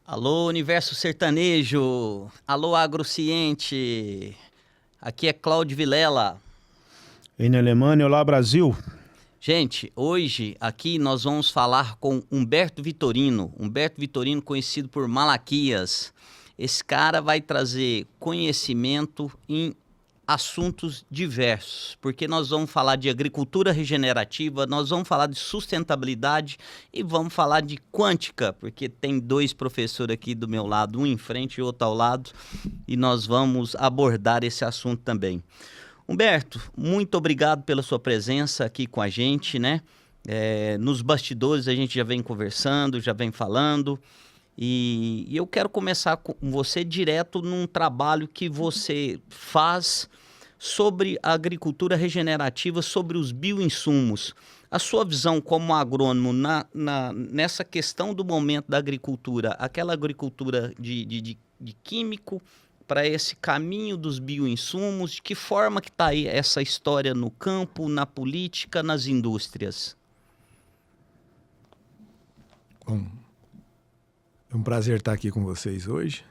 Alô, Universo Sertanejo! Alô, Agrociente! Aqui é Cláudio Vilela. Em Alemanha, olá Brasil. Gente, hoje aqui nós vamos falar com Humberto Vitorino. Humberto Vitorino, conhecido por Malaquias. Esse cara vai trazer conhecimento em assuntos diversos, porque nós vamos falar de agricultura regenerativa, nós vamos falar de sustentabilidade e vamos falar de quântica, porque tem dois professores aqui do meu lado, um em frente e outro ao lado, e nós vamos abordar esse assunto também. Humberto, muito obrigado pela sua presença aqui com a gente, né? Nos bastidores a gente já vem conversando, já vem falando, e eu quero começar com você direto num trabalho que você faz sobre a agricultura regenerativa, sobre os bioinsumos. A sua visão como agrônomo nessa questão do momento da agricultura, aquela agricultura de químico para esse caminho dos bioinsumos, de que forma que está aí essa história no campo, na política, nas indústrias? Bom, é um prazer estar aqui com vocês hoje.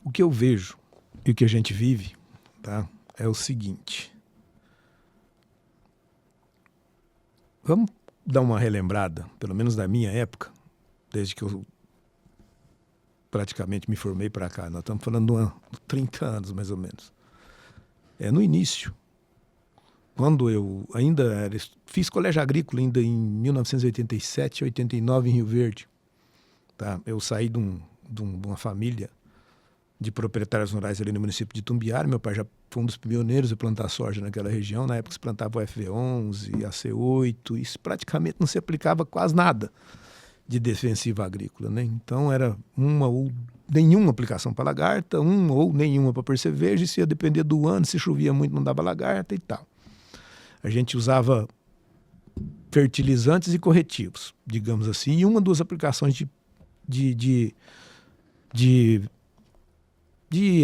O que eu vejo e o que a gente vive, tá, é o seguinte. Vamos dar uma relembrada, pelo menos da minha época, desde que eu praticamente me formei para cá. Nós estamos falando de 30 anos, mais ou menos. No início, quando eu ainda fiz colégio agrícola ainda em 1987, 89 em Rio Verde. Tá? Eu saí de uma família de proprietários rurais ali no município de Tumbiara. Meu pai já foi um dos pioneiros de plantar soja naquela região. Na época se plantava o FV11, AC8, isso praticamente não se aplicava quase nada de defensiva agrícola, né? Então era uma ou nenhuma aplicação para lagarta, uma ou nenhuma para percevejo, e se ia depender do ano, se chovia muito não dava lagarta e tal. A gente usava fertilizantes e corretivos, digamos assim, e uma ou duas aplicações de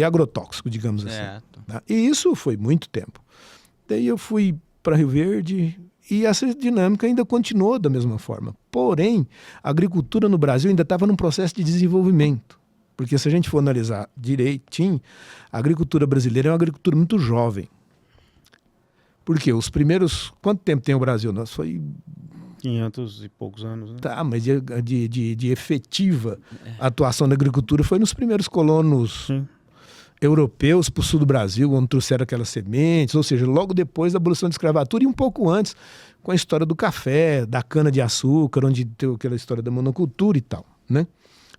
agrotóxico, digamos assim. Tá? E isso foi muito tempo. Daí eu fui para Rio Verde e essa dinâmica ainda continuou da mesma forma. Porém, a agricultura no Brasil ainda estava num processo de desenvolvimento. Porque se a gente for analisar direitinho, a agricultura brasileira é uma agricultura muito jovem. Porque os primeiros... Quanto tempo tem o Brasil? Nós foi 500 e poucos anos, né? Tá, mas de efetiva atuação na agricultura foi nos primeiros colonos europeus para o sul do Brasil, onde trouxeram aquelas sementes, ou seja, logo depois da abolição da escravatura e um pouco antes, com a história do café, da cana-de-açúcar, onde tem aquela história da monocultura e tal, né?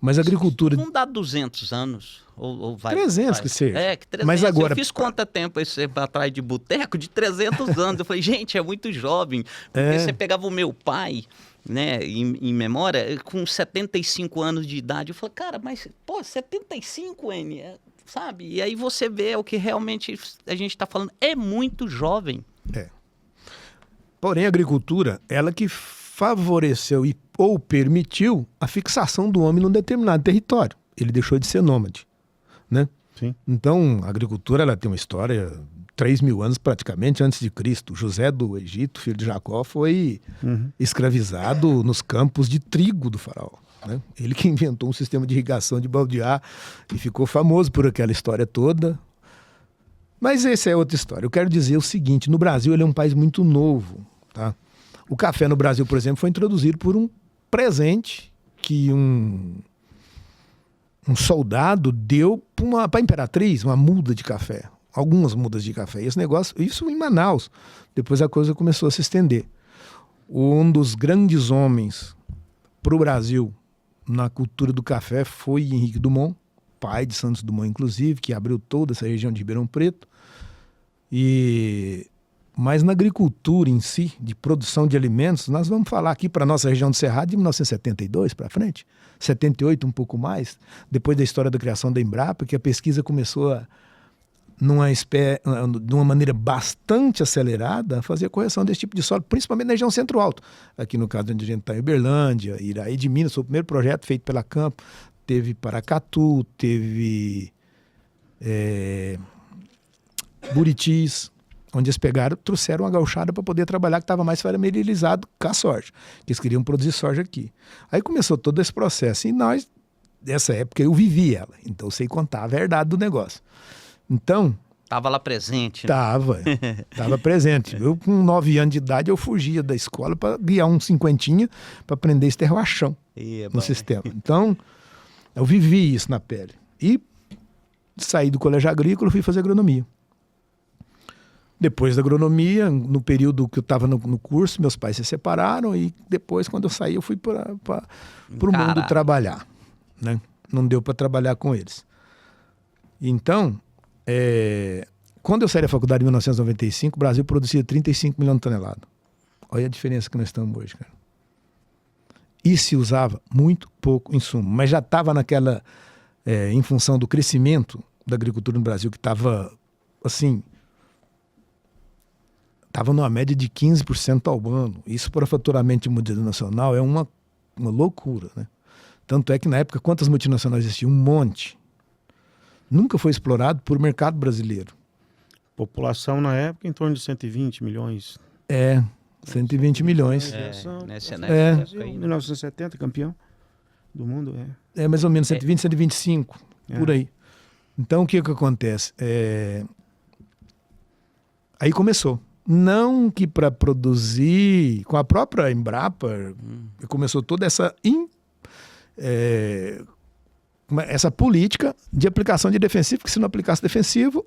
Mas a agricultura... Não dá 200 anos? Ou vai, 300 que seja. Que 300. Mas agora... Eu fiz quanto tempo atrás de boteco? De 300 anos. Eu falei, gente, é muito jovem. Porque você pegava o meu pai, né, em memória, com 75 anos de idade. Eu falei, cara, mas, 75, sabe? E aí você vê o que realmente a gente está falando. É muito jovem. Porém, a agricultura, ela que favoreceu ou permitiu a fixação do homem num determinado território. Ele deixou de ser nômade, né? Sim. Então, a agricultura ela tem uma história 3.000 anos praticamente antes de Cristo. José do Egito, filho de Jacó, foi escravizado nos campos de trigo do faraó, né? Ele que inventou um sistema de irrigação de baldear e ficou famoso por aquela história toda. Mas essa é outra história. Eu quero dizer o seguinte, no Brasil ele é um país muito novo, tá? O café no Brasil, por exemplo, foi introduzido por um presente que um soldado deu para a imperatriz, uma muda de café, algumas mudas de café. E esse negócio, isso em Manaus. Depois a coisa começou a se estender. Um dos grandes homens para o Brasil na cultura do café foi Henrique Dumont, pai de Santos Dumont, inclusive, que abriu toda essa região de Ribeirão Preto. Mas na agricultura em si, de produção de alimentos, nós vamos falar aqui para a nossa região do Cerrado de 1972 para frente, 78 um pouco mais, depois da história da criação da Embrapa, que a pesquisa começou de uma maneira bastante acelerada a fazer a correção desse tipo de solo, principalmente na região centro-alto. Aqui no caso onde a gente está em Uberlândia, Iraí de Minas, foi o primeiro projeto feito pela Campo, teve Paracatu, teve Buritis, onde eles trouxeram uma gauchada para poder trabalhar, que estava mais familiarizado com a soja, que eles queriam produzir soja aqui. Aí começou todo esse processo, e nós, nessa época, eu vivi ela, então eu sei contar a verdade do negócio. Então... Tava lá presente. Tava presente. Eu, com 9 anos de idade, eu fugia da escola para guiar um cinquentinha para aprender esterroachão no sistema. Então, eu vivi isso na pele. E saí do colégio agrícola e fui fazer agronomia. Depois da agronomia, no período que eu estava no curso, meus pais se separaram e depois, quando eu saí, eu fui para o mundo trabalhar, né? Não deu para trabalhar com eles. Então... quando eu saí da faculdade em 1995, o Brasil produzia 35 milhões de toneladas. Olha a diferença que nós estamos hoje, cara. E se usava muito pouco insumo, mas já estava naquela, em função do crescimento da agricultura no Brasil, que estava, assim, estava numa média de 15% ao ano. Isso para faturamento de multinacional é uma loucura, né? Tanto é que na época, quantas multinacionais existiam? Um monte. Nunca foi explorado por mercado brasileiro. População na época em torno de 120 milhões. 120 milhões. Nessa época aí. 1970, campeão do mundo. É mais ou menos 120, 125, por aí. Então o que acontece? Aí começou. Não que para produzir, com a própria Embrapa, começou toda essa essa política de aplicação de defensivo, porque se não aplicasse defensivo,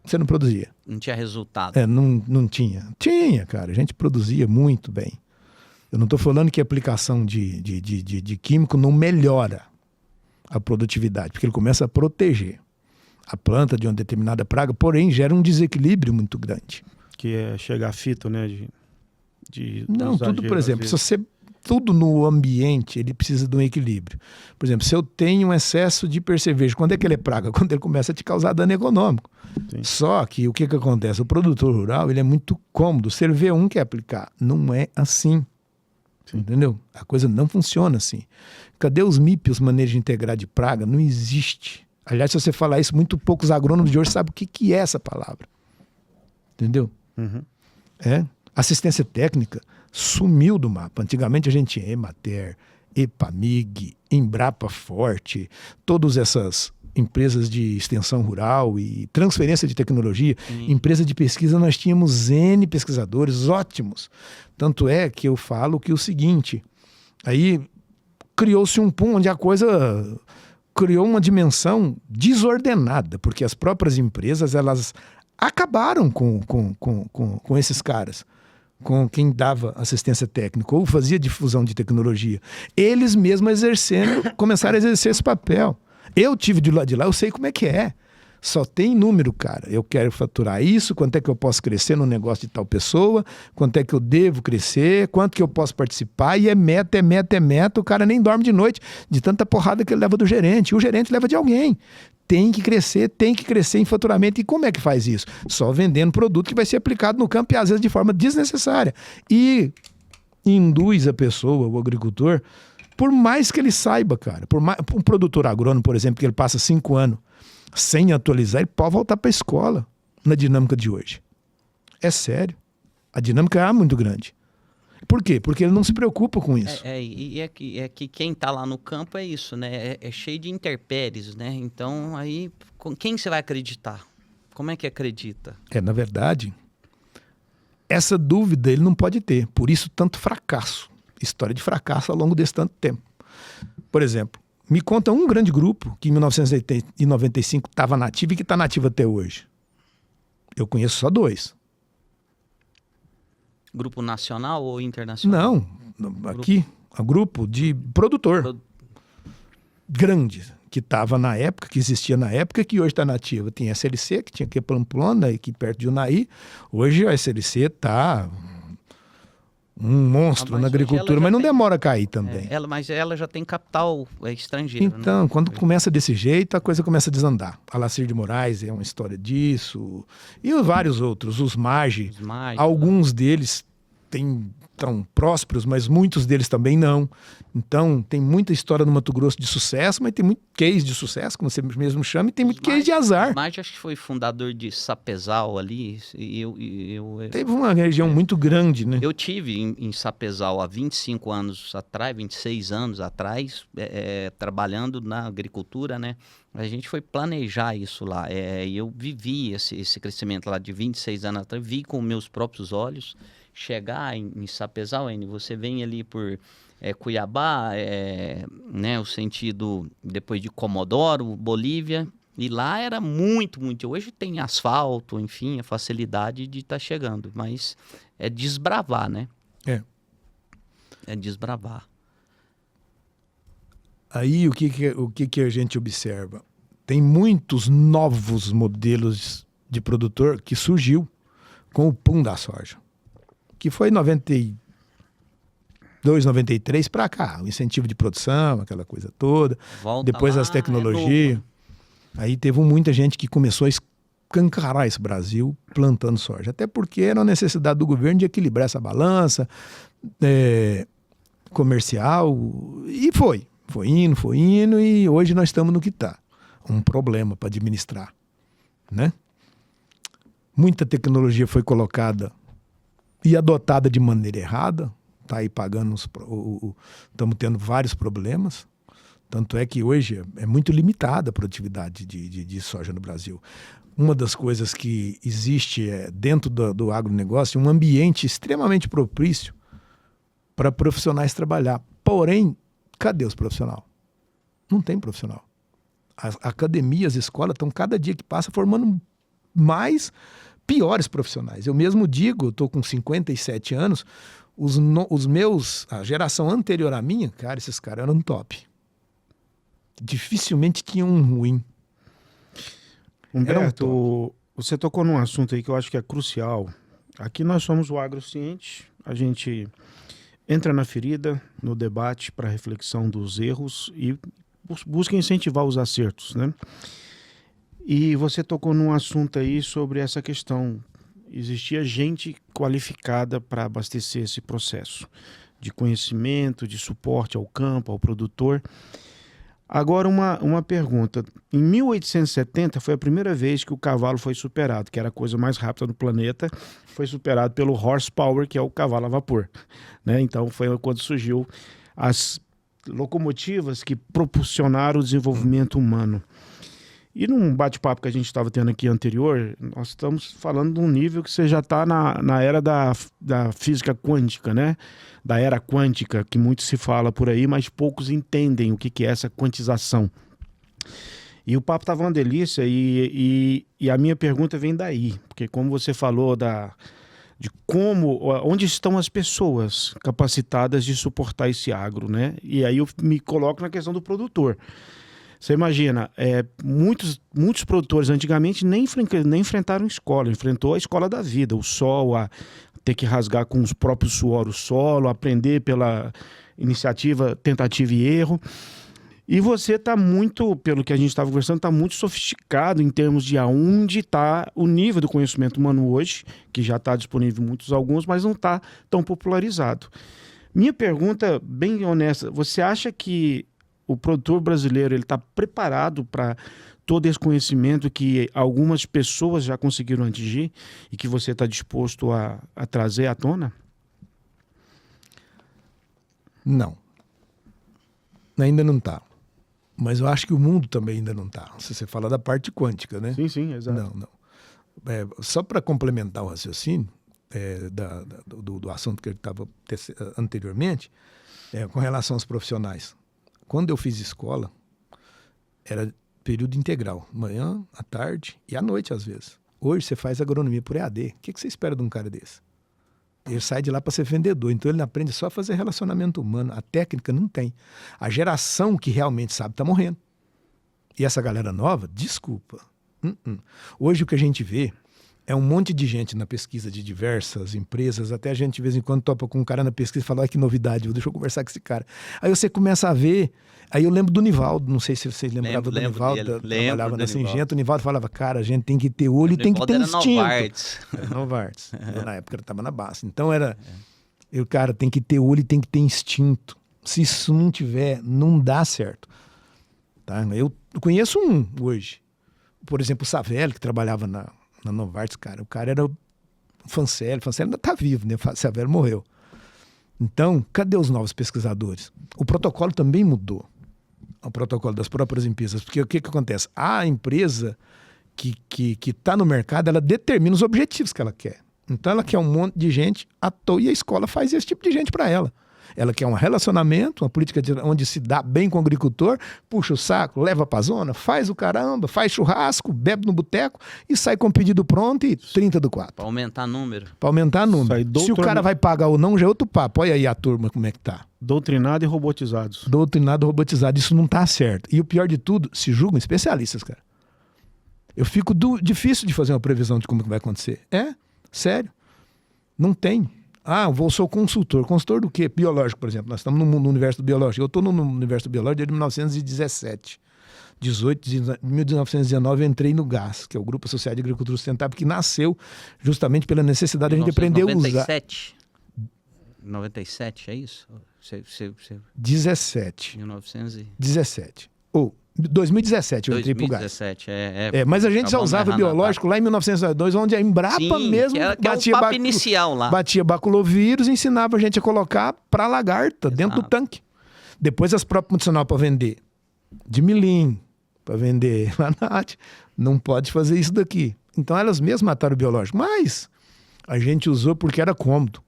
você não produzia. Não tinha resultado. Não tinha. Tinha, cara. A gente produzia muito bem. Eu não estou falando que a aplicação de químico não melhora a produtividade, porque ele começa a proteger a planta de uma determinada praga, porém gera um desequilíbrio muito grande. Que é chegar a fito, né? Não, tudo, por exemplo, se você... Tudo no ambiente, ele precisa de um equilíbrio. Por exemplo, se eu tenho um excesso de percevejo, quando é que ele é praga? Quando ele começa a te causar dano econômico. Sim. Só que o que acontece? O produtor rural, ele é muito cômodo. Se ele vê um quer aplicar, não é assim. Sim. Entendeu? A coisa não funciona assim. Cadê os MIP, os manejos de integrar de praga? Não existe. Aliás, se você falar isso, muito poucos agrônomos de hoje sabem o que é essa palavra. Entendeu? Uhum. Assistência técnica sumiu do mapa. Antigamente a gente tinha Emater, Epamig, Embrapa Forte, todas essas empresas de extensão rural e transferência de tecnologia, empresa de pesquisa, nós tínhamos N pesquisadores ótimos. Tanto é que eu falo que o seguinte, aí criou-se um pum onde a coisa criou uma dimensão desordenada, porque as próprias empresas, elas acabaram com esses caras, com quem dava assistência técnica ou fazia difusão de tecnologia. Eles mesmos começaram a exercer esse papel. Eu tive de lá, eu sei como é que é. Só tem número, cara. Eu quero faturar isso, quanto é que eu posso crescer no negócio de tal pessoa, quanto é que eu devo crescer, quanto que eu posso participar, e é meta. O cara nem dorme de noite de tanta porrada que ele leva do gerente. O gerente leva de alguém. Tem que crescer em faturamento. E como é que faz isso? Só vendendo produto que vai ser aplicado no campo e às vezes de forma desnecessária. E induz a pessoa, o agricultor, por mais que ele saiba, cara, um produtor agrônomo, por exemplo, que ele passa 5 anos sem atualizar, ele pode voltar para a escola na dinâmica de hoje. É sério. A dinâmica é muito grande. Por quê? Porque ele não se preocupa com isso. É que quem está lá no campo é isso, né? É cheio de intempéries, né? Então, aí, com quem você vai acreditar? Como é que acredita? Na verdade, essa dúvida ele não pode ter. Por isso, tanto fracasso. História de fracasso ao longo desse tanto tempo. Por exemplo, me conta um grande grupo que em 1995 estava nativo e que está nativo até hoje. Eu conheço só 2. Grupo nacional ou internacional? Não, aqui, um grupo de produtor grande, que estava na época, que existia na época, que hoje está nativa. Tem a SLC, que tinha aqui em Pamplona, aqui perto de Unai. Hoje a SLC está um monstro na agricultura, mas não demora a cair também. Mas ela já tem capital estrangeiro. Então, né? Quando começa desse jeito, a coisa começa a desandar. A Lacir de Moraes é uma história disso. E vários outros, os Mage. Alguns deles tão prósperos, mas muitos deles também não. Então, tem muita história no Mato Grosso de sucesso, mas tem muito case de sucesso, como você mesmo chama, e tem muito case de azar. Mas acho que foi fundador de Sapezal ali. Teve uma região muito grande, né? Eu tive em Sapezal há 25 anos atrás, 26 anos atrás, trabalhando na agricultura, né? A gente foi planejar isso lá. E eu vivi esse crescimento lá de 26 anos atrás, vi com meus próprios olhos. Chegar em Sapezal, você vem ali por Cuiabá, né, o sentido depois de Comodoro, Bolívia, e lá era muito. Hoje tem asfalto, enfim, a facilidade de estar chegando, mas é desbravar, né? É desbravar. Aí o que a gente observa? Tem muitos novos modelos de produtor que surgiu com o boom da soja. Que foi 92, 93 para cá, o incentivo de produção, aquela coisa toda. Volta depois lá, as tecnologias. Aí teve muita gente que começou a escancarar esse Brasil plantando soja. Até porque era uma necessidade do governo de equilibrar essa balança comercial. E foi indo, e hoje nós estamos no que está. Um problema para administrar, né? Muita tecnologia foi colocada e adotada de maneira errada, está aí pagando, estamos tendo vários problemas, tanto é que hoje é muito limitada a produtividade de soja no Brasil. Uma das coisas que existe dentro do agronegócio, um ambiente extremamente propício para profissionais trabalhar. Porém, cadê os profissionais? Não tem profissional. As academias, as escolas estão cada dia que passa formando mais piores profissionais. Eu mesmo digo, eu estou com 57 anos, a geração anterior à minha, cara, esses caras eram top. Dificilmente tinha um ruim. Humberto, você tocou num assunto aí que eu acho que é crucial. Aqui nós somos o agrociente, a gente entra na ferida, no debate para reflexão dos erros e busca incentivar os acertos, né? E você tocou num assunto aí sobre essa questão. Existia gente qualificada para abastecer esse processo de conhecimento, de suporte ao campo, ao produtor. Agora uma pergunta. Em 1870 foi a primeira vez que o cavalo foi superado, que era a coisa mais rápida do planeta, foi superado pelo horsepower, que é o cavalo a vapor, né? Então foi quando surgiu as locomotivas que propulsionaram o desenvolvimento humano. E num bate-papo que a gente estava tendo aqui anterior, nós estamos falando de um nível que você já está na era da física quântica, né? Da era quântica, que muito se fala por aí, mas poucos entendem o que é essa quantização. E o papo estava uma delícia e a minha pergunta vem daí, porque como você falou de onde estão as pessoas capacitadas de suportar esse agro, né? E aí eu me coloco na questão do produtor. Você imagina, muitos produtores antigamente nem enfrentaram escola, enfrentou a escola da vida, o sol, a ter que rasgar com os próprios suor o solo, aprender pela iniciativa, tentativa e erro. E você está muito, pelo que a gente estava conversando, está muito sofisticado em termos de aonde está o nível do conhecimento humano hoje, que já está disponível em alguns, mas não está tão popularizado. Minha pergunta, bem honesta, você acha que o produtor brasileiro está preparado para todo esse conhecimento que algumas pessoas já conseguiram atingir e que você está disposto a trazer à tona? Não. Ainda não está. Mas eu acho que o mundo também ainda não está. Se você fala da parte quântica, né? Sim, exato. Não. Só para complementar o raciocínio do assunto que eu estava anteriormente, com relação aos profissionais. Quando eu fiz escola, era período integral, manhã, à tarde e à noite às vezes. Hoje você faz agronomia por EAD. O que você espera de um cara desse? Ele sai de lá para ser vendedor, então ele aprende só a fazer relacionamento humano. A técnica não tem. A geração que realmente sabe está morrendo. E essa galera nova, desculpa. Hoje o que a gente vê é um monte de gente na pesquisa de diversas empresas, até a gente de vez em quando topa com um cara na pesquisa e fala, que novidade, deixa eu conversar com esse cara. Aí você começa a ver, aí eu lembro do Nivaldo, não sei se vocês lembravam do Nivaldo, trabalhava na Singenta, o Nivaldo falava, cara, a gente tem que ter olho e tem que ter instinto. Novartis. Novartis. Na época ele estava na base. Então era O cara tem que ter olho e tem que ter instinto. Se isso não tiver, não dá certo. Tá? Eu conheço um hoje. Por exemplo, o Savelli, que trabalhava na Novartis, cara. O cara era o Fancelli. O Fancelli ainda está vivo, né? O Savelli morreu. Então, cadê os novos pesquisadores? O protocolo também mudou. O protocolo das próprias empresas. Porque o que acontece? A empresa que está no mercado, ela determina os objetivos que ela quer. Então, ela quer um monte de gente à toa e a escola faz esse tipo de gente para ela. Ela quer um relacionamento, uma política onde se dá bem com o agricultor, puxa o saco, leva pra zona, faz o caramba, faz churrasco, bebe no boteco e sai com o pedido pronto e 30 do 4. Para aumentar número. Para aumentar número. Se o cara vai pagar ou não, já é outro papo. Olha aí a turma como é que tá. Doutrinado e robotizados. Doutrinado e robotizado. Isso não tá certo. E o pior de tudo, se julgam especialistas, cara. Eu fico difícil de fazer uma previsão de como que vai acontecer. Sério. Não tem. Sou consultor. Consultor do quê? Biológico, por exemplo. Nós estamos no universo do biológico. Eu estou no universo do biológico desde 1917. 1919 eu entrei no GAS, que é o Grupo Associado de Agricultura Sustentável, que nasceu justamente pela necessidade de a gente aprender a usar. 97, é isso? 17. 1917. 2017 eu entrei pro GAS. 2017, mas a gente já usava biológico lá em 1902, onde a Embrapa mesmo batia o papo inicial lá. Batia baculovírus e ensinava a gente a colocar para lagarta dentro do tanque. Depois as próprias condicional para vender de milim, para vender lanate, não pode fazer isso daqui. Então elas mesmas mataram o biológico, mas a gente usou porque era cômodo.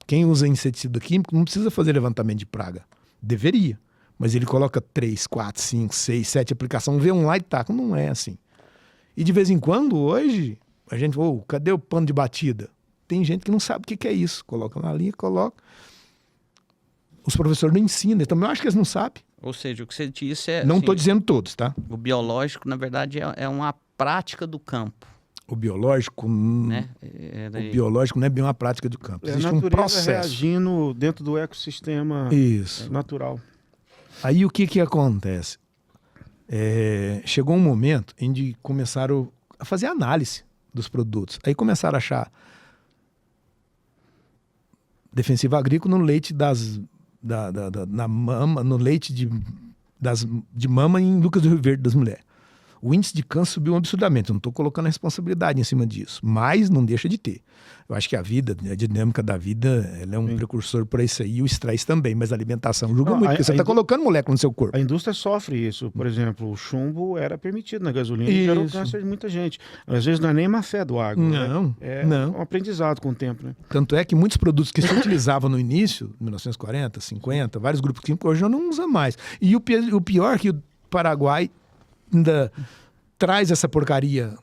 Quem usa inseticida químico não precisa fazer levantamento de praga. Deveria. Mas ele coloca 3, 4, 5, 6, 7 aplicações, vê um lá e taca. Não é assim. E de vez em quando, hoje, a gente, cadê o pano de batida? Tem gente que não sabe o que é isso. Coloca na linha, coloca. Os professores não ensinam. Também eu acho que eles não sabem. Ou seja, o que você disse é... Não estou dizendo todos, tá? O biológico, na verdade, é uma prática do campo. O biológico, né? O biológico não é bem uma prática do campo. Existe um processo. Reagindo dentro do ecossistema natural. Aí o que acontece? Chegou um momento em que começaram a fazer análise dos produtos. Aí começaram a achar defensivo agrícola no leite na mama, no leite de mama em Lucas do Rio Verde das mulheres. O índice de câncer subiu absurdamente. Eu não estou colocando a responsabilidade em cima disso, mas não deixa de ter. Eu acho que a dinâmica da vida, ela é um precursor para isso aí, e o estresse também, mas a alimentação julga muito, porque você está colocando molécula no seu corpo. A indústria sofre isso. Por exemplo, o chumbo era permitido na gasolina e gerou câncer de muita gente. Às vezes não é nem má fé do agro. Não, não. Um aprendizado com o tempo, né? Tanto é que muitos produtos que se utilizavam no início, 1940, 50, vários grupos químicos, hoje já não usam mais. E o pior é que o Paraguai ainda traz essa porcaria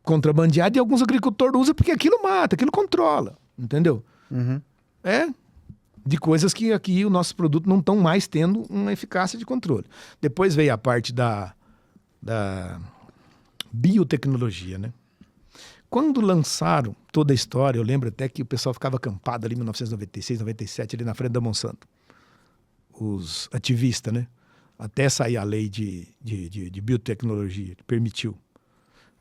contrabandeada e alguns agricultores usam porque aquilo mata, aquilo controla, entendeu? Uhum. De coisas que aqui o nosso produto não estão mais tendo uma eficácia de controle. Depois veio a parte da biotecnologia, né? Quando lançaram toda a história, eu lembro até que o pessoal ficava acampado ali em 1996, 97, ali na frente da Monsanto. Os ativistas, né? Até sair a lei de biotecnologia, que permitiu.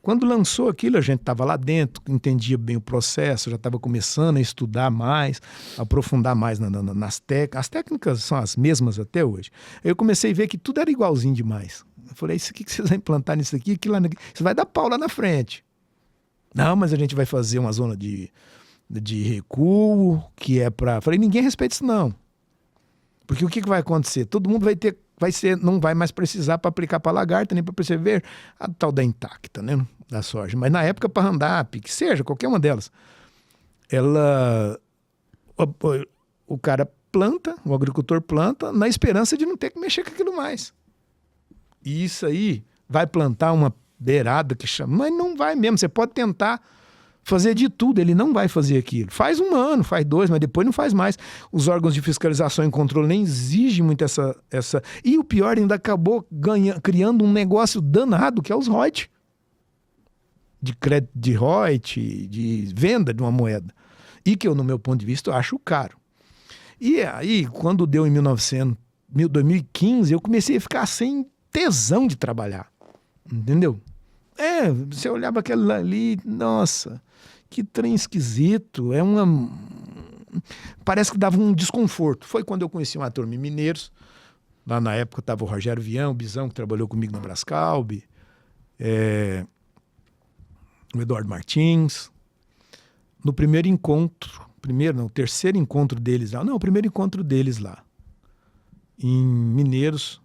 Quando lançou aquilo, a gente estava lá dentro, entendia bem o processo, já estava começando a estudar mais, aprofundar mais nas técnicas. As técnicas são as mesmas até hoje. Aí eu comecei a ver que tudo era igualzinho demais. Eu falei, isso aqui que vocês vão implantar nisso aqui, isso vai dar pau lá na frente. Não, mas a gente vai fazer uma zona de recuo, que é para... Falei, ninguém respeita isso não. Porque o que vai acontecer? Todo mundo não vai mais precisar para aplicar para lagarta, nem para perceber a tal da intacta, né? Da soja. Mas na época para Roundup, que seja, qualquer uma delas, o cara planta, o agricultor planta, na esperança de não ter que mexer com aquilo mais. E isso aí vai plantar uma beirada que chama, mas não vai mesmo. Você pode tentar fazer de tudo, ele não vai fazer aquilo. Faz 1 ano, faz 2, mas depois não faz mais. Os órgãos de fiscalização e controle nem exigem muito essa... E o pior, ainda acabou criando um negócio danado, que é os ROIT. De crédito de ROIT, de venda de uma moeda. E que eu, no meu ponto de vista, eu acho caro. E aí, quando deu em 2015, eu comecei a ficar sem tesão de trabalhar. Entendeu? Você olhava aquela ali, nossa... Que trem esquisito, é parece que dava um desconforto. Foi quando eu conheci uma turma em Mineiros. Lá na época estava o Rogério Vião, o Bizão, que trabalhou comigo na Brascalb, o Eduardo Martins. No primeiro encontro, terceiro encontro deles lá, o primeiro encontro deles lá, em Mineiros,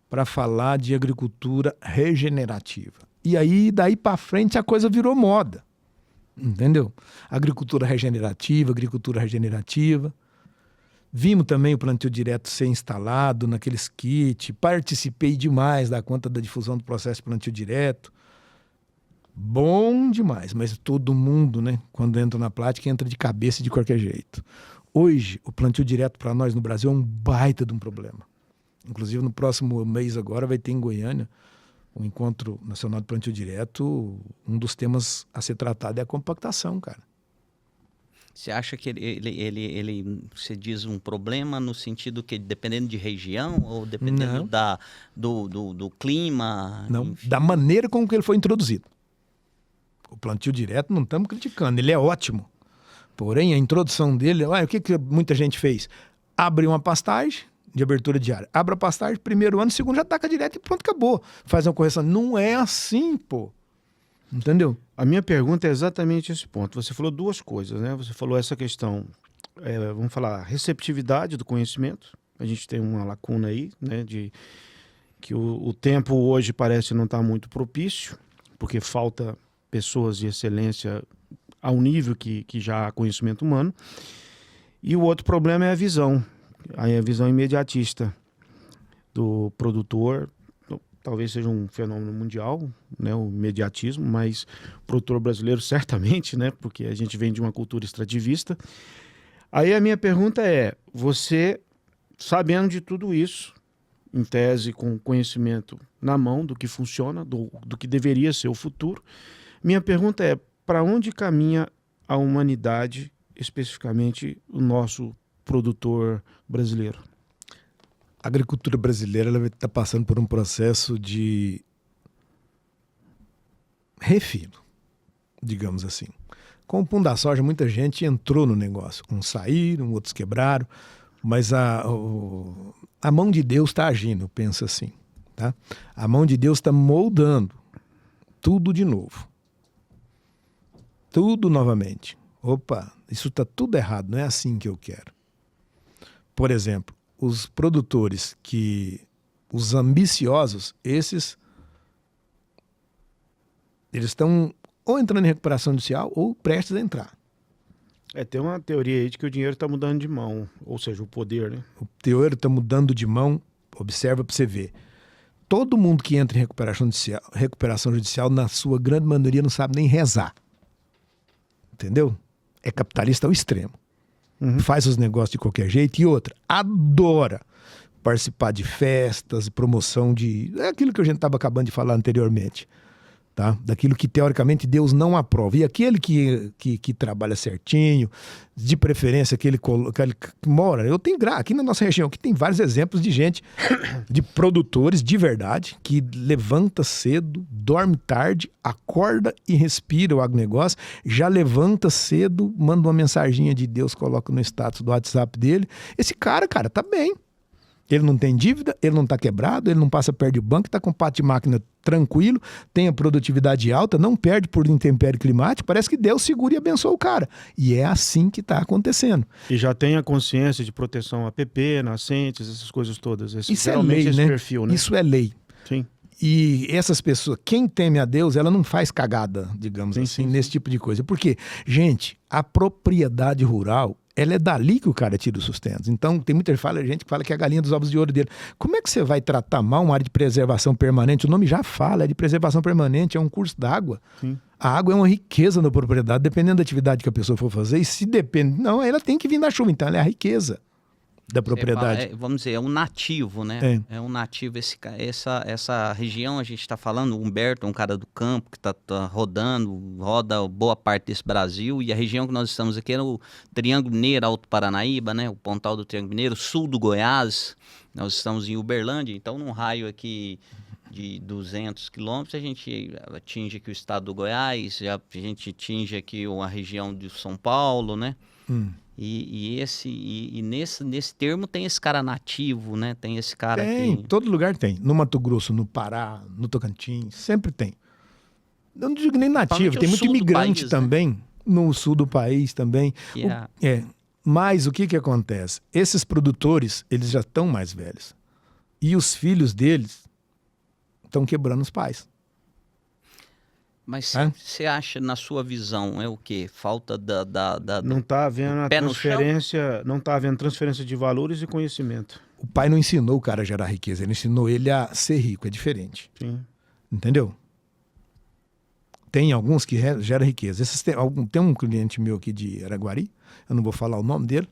para falar de agricultura regenerativa. E aí, daí para frente, a coisa virou moda, entendeu? Agricultura regenerativa. Vimos também o plantio direto ser instalado naqueles kits. Participei demais da conta da difusão do processo de plantio direto. Bom demais, mas todo mundo, né, quando entra na prática, entra de cabeça de qualquer jeito. Hoje, o plantio direto para nós no Brasil é um baita de um problema. Inclusive, no próximo mês agora vai ter em Goiânia o Encontro Nacional de Plantio Direto. Um dos temas a ser tratado é a compactação, cara. Você acha que você diz um problema no sentido que dependendo de região ou dependendo do clima? Não, enfim. Da maneira como que ele foi introduzido. O plantio direto não estamos criticando, ele é ótimo. Porém, a introdução dele, o que muita gente fez? Abre uma pastagem de abertura diária. Abre a pastagem, primeiro ano, segundo já taca direto e pronto, acabou. Faz uma correção. Não é assim, pô. Entendeu? A minha pergunta é exatamente esse ponto. Você falou duas coisas, né? Você falou essa questão, vamos falar, receptividade do conhecimento. A gente tem uma lacuna aí, né? De que o tempo hoje parece não estar muito propício, porque falta pessoas de excelência ao nível que já há conhecimento humano. E o outro problema é a visão imediatista do produtor. Talvez seja um fenômeno mundial, né, o imediatismo, mas o produtor brasileiro certamente, né, porque a gente vem de uma cultura extrativista. Aí a minha pergunta é, você, sabendo de tudo isso, em tese com conhecimento na mão do que funciona, do que deveria ser o futuro, minha pergunta é, para onde caminha a humanidade, especificamente o nosso produtor brasileiro? A agricultura brasileira está passando por um processo de refino, digamos assim. Com o pão da soja, muita gente entrou no negócio. Uns saíram, outros quebraram, mas a mão de Deus está agindo, eu penso assim. Tá? A mão de Deus está moldando tudo de novo. Tudo novamente. Opa, isso está tudo errado, não é assim que eu quero. Por exemplo, os produtores os ambiciosos, eles estão ou entrando em recuperação judicial ou prestes a entrar. Tem uma teoria aí de que o dinheiro está mudando de mão, ou seja, o poder, né? O dinheiro está mudando de mão, observa para você ver. Todo mundo que entra em recuperação judicial, na sua grande maioria, não sabe nem rezar. Entendeu? É capitalista ao extremo. Faz os negócios de qualquer jeito. E outra, adora participar de festas, promoção de... É aquilo que a gente estava acabando de falar anteriormente. Tá? Daquilo que teoricamente Deus não aprova. E aquele que trabalha certinho, de preferência aquele que mora... Eu tenho aqui na nossa região, que tem vários exemplos de gente, de produtores de verdade, que levanta cedo, dorme tarde, acorda e respira o agronegócio, já levanta cedo, manda uma mensaginha de Deus, coloca no status do WhatsApp dele. Esse cara, tá bem. Ele não tem dívida, ele não está quebrado, ele não passa perto de banco, está com pátio de máquina tranquilo, tem a produtividade alta, não perde por intempérie climática, parece que Deus segura e abençoa o cara. E é assim que está acontecendo. E já tem a consciência de proteção APP, nascentes, essas coisas todas. Isso é lei, né? Perfil, né? Isso é lei. Sim. E essas pessoas, quem teme a Deus, ela não faz cagada, digamos assim, nesse tipo de coisa. Porque, gente, a propriedade rural, ela é dali que o cara tira o sustento. Então, tem muita gente que fala que é a galinha dos ovos de ouro dele. Como é que você vai tratar mal uma área de preservação permanente? O nome já fala, é de preservação permanente, é um curso d'água. A água é uma riqueza na propriedade, dependendo da atividade que a pessoa for fazer. E se depende... Não, ela tem que vir da chuva, então ela é a riqueza da propriedade. Fala, vamos dizer, é um nativo, né? É um nativo. Essa região, a gente está falando, o Humberto é um cara do campo que está roda boa parte desse Brasil, e a região que nós estamos aqui é o Triângulo Mineiro, Alto Paranaíba, né? O Pontal do Triângulo Mineiro, sul do Goiás. Nós estamos em Uberlândia, então num raio aqui de 200 quilômetros, a gente atinge aqui o estado do Goiás, a gente atinge aqui a região de São Paulo, né? E nesse termo tem esse cara nativo, né? Tem esse cara Tem, que... todo lugar tem. No Mato Grosso, no Pará, no Tocantins, sempre tem. Eu não digo nem nativo, tem muito imigrante país, também, né? No sul do país também. Mas o que acontece? Esses produtores, eles já estão mais velhos. E os filhos deles estão quebrando os pais. Mas você acha, na sua visão, é o quê? Falta Não está havendo a pé no chão? transferência, não está havendo transferência de valores e conhecimento. O pai não ensinou o cara a gerar riqueza, ele ensinou ele a ser rico, é diferente. Sim. Entendeu? Tem alguns que geram riqueza. Tem um cliente meu aqui de Araguari, eu não vou falar o nome dele,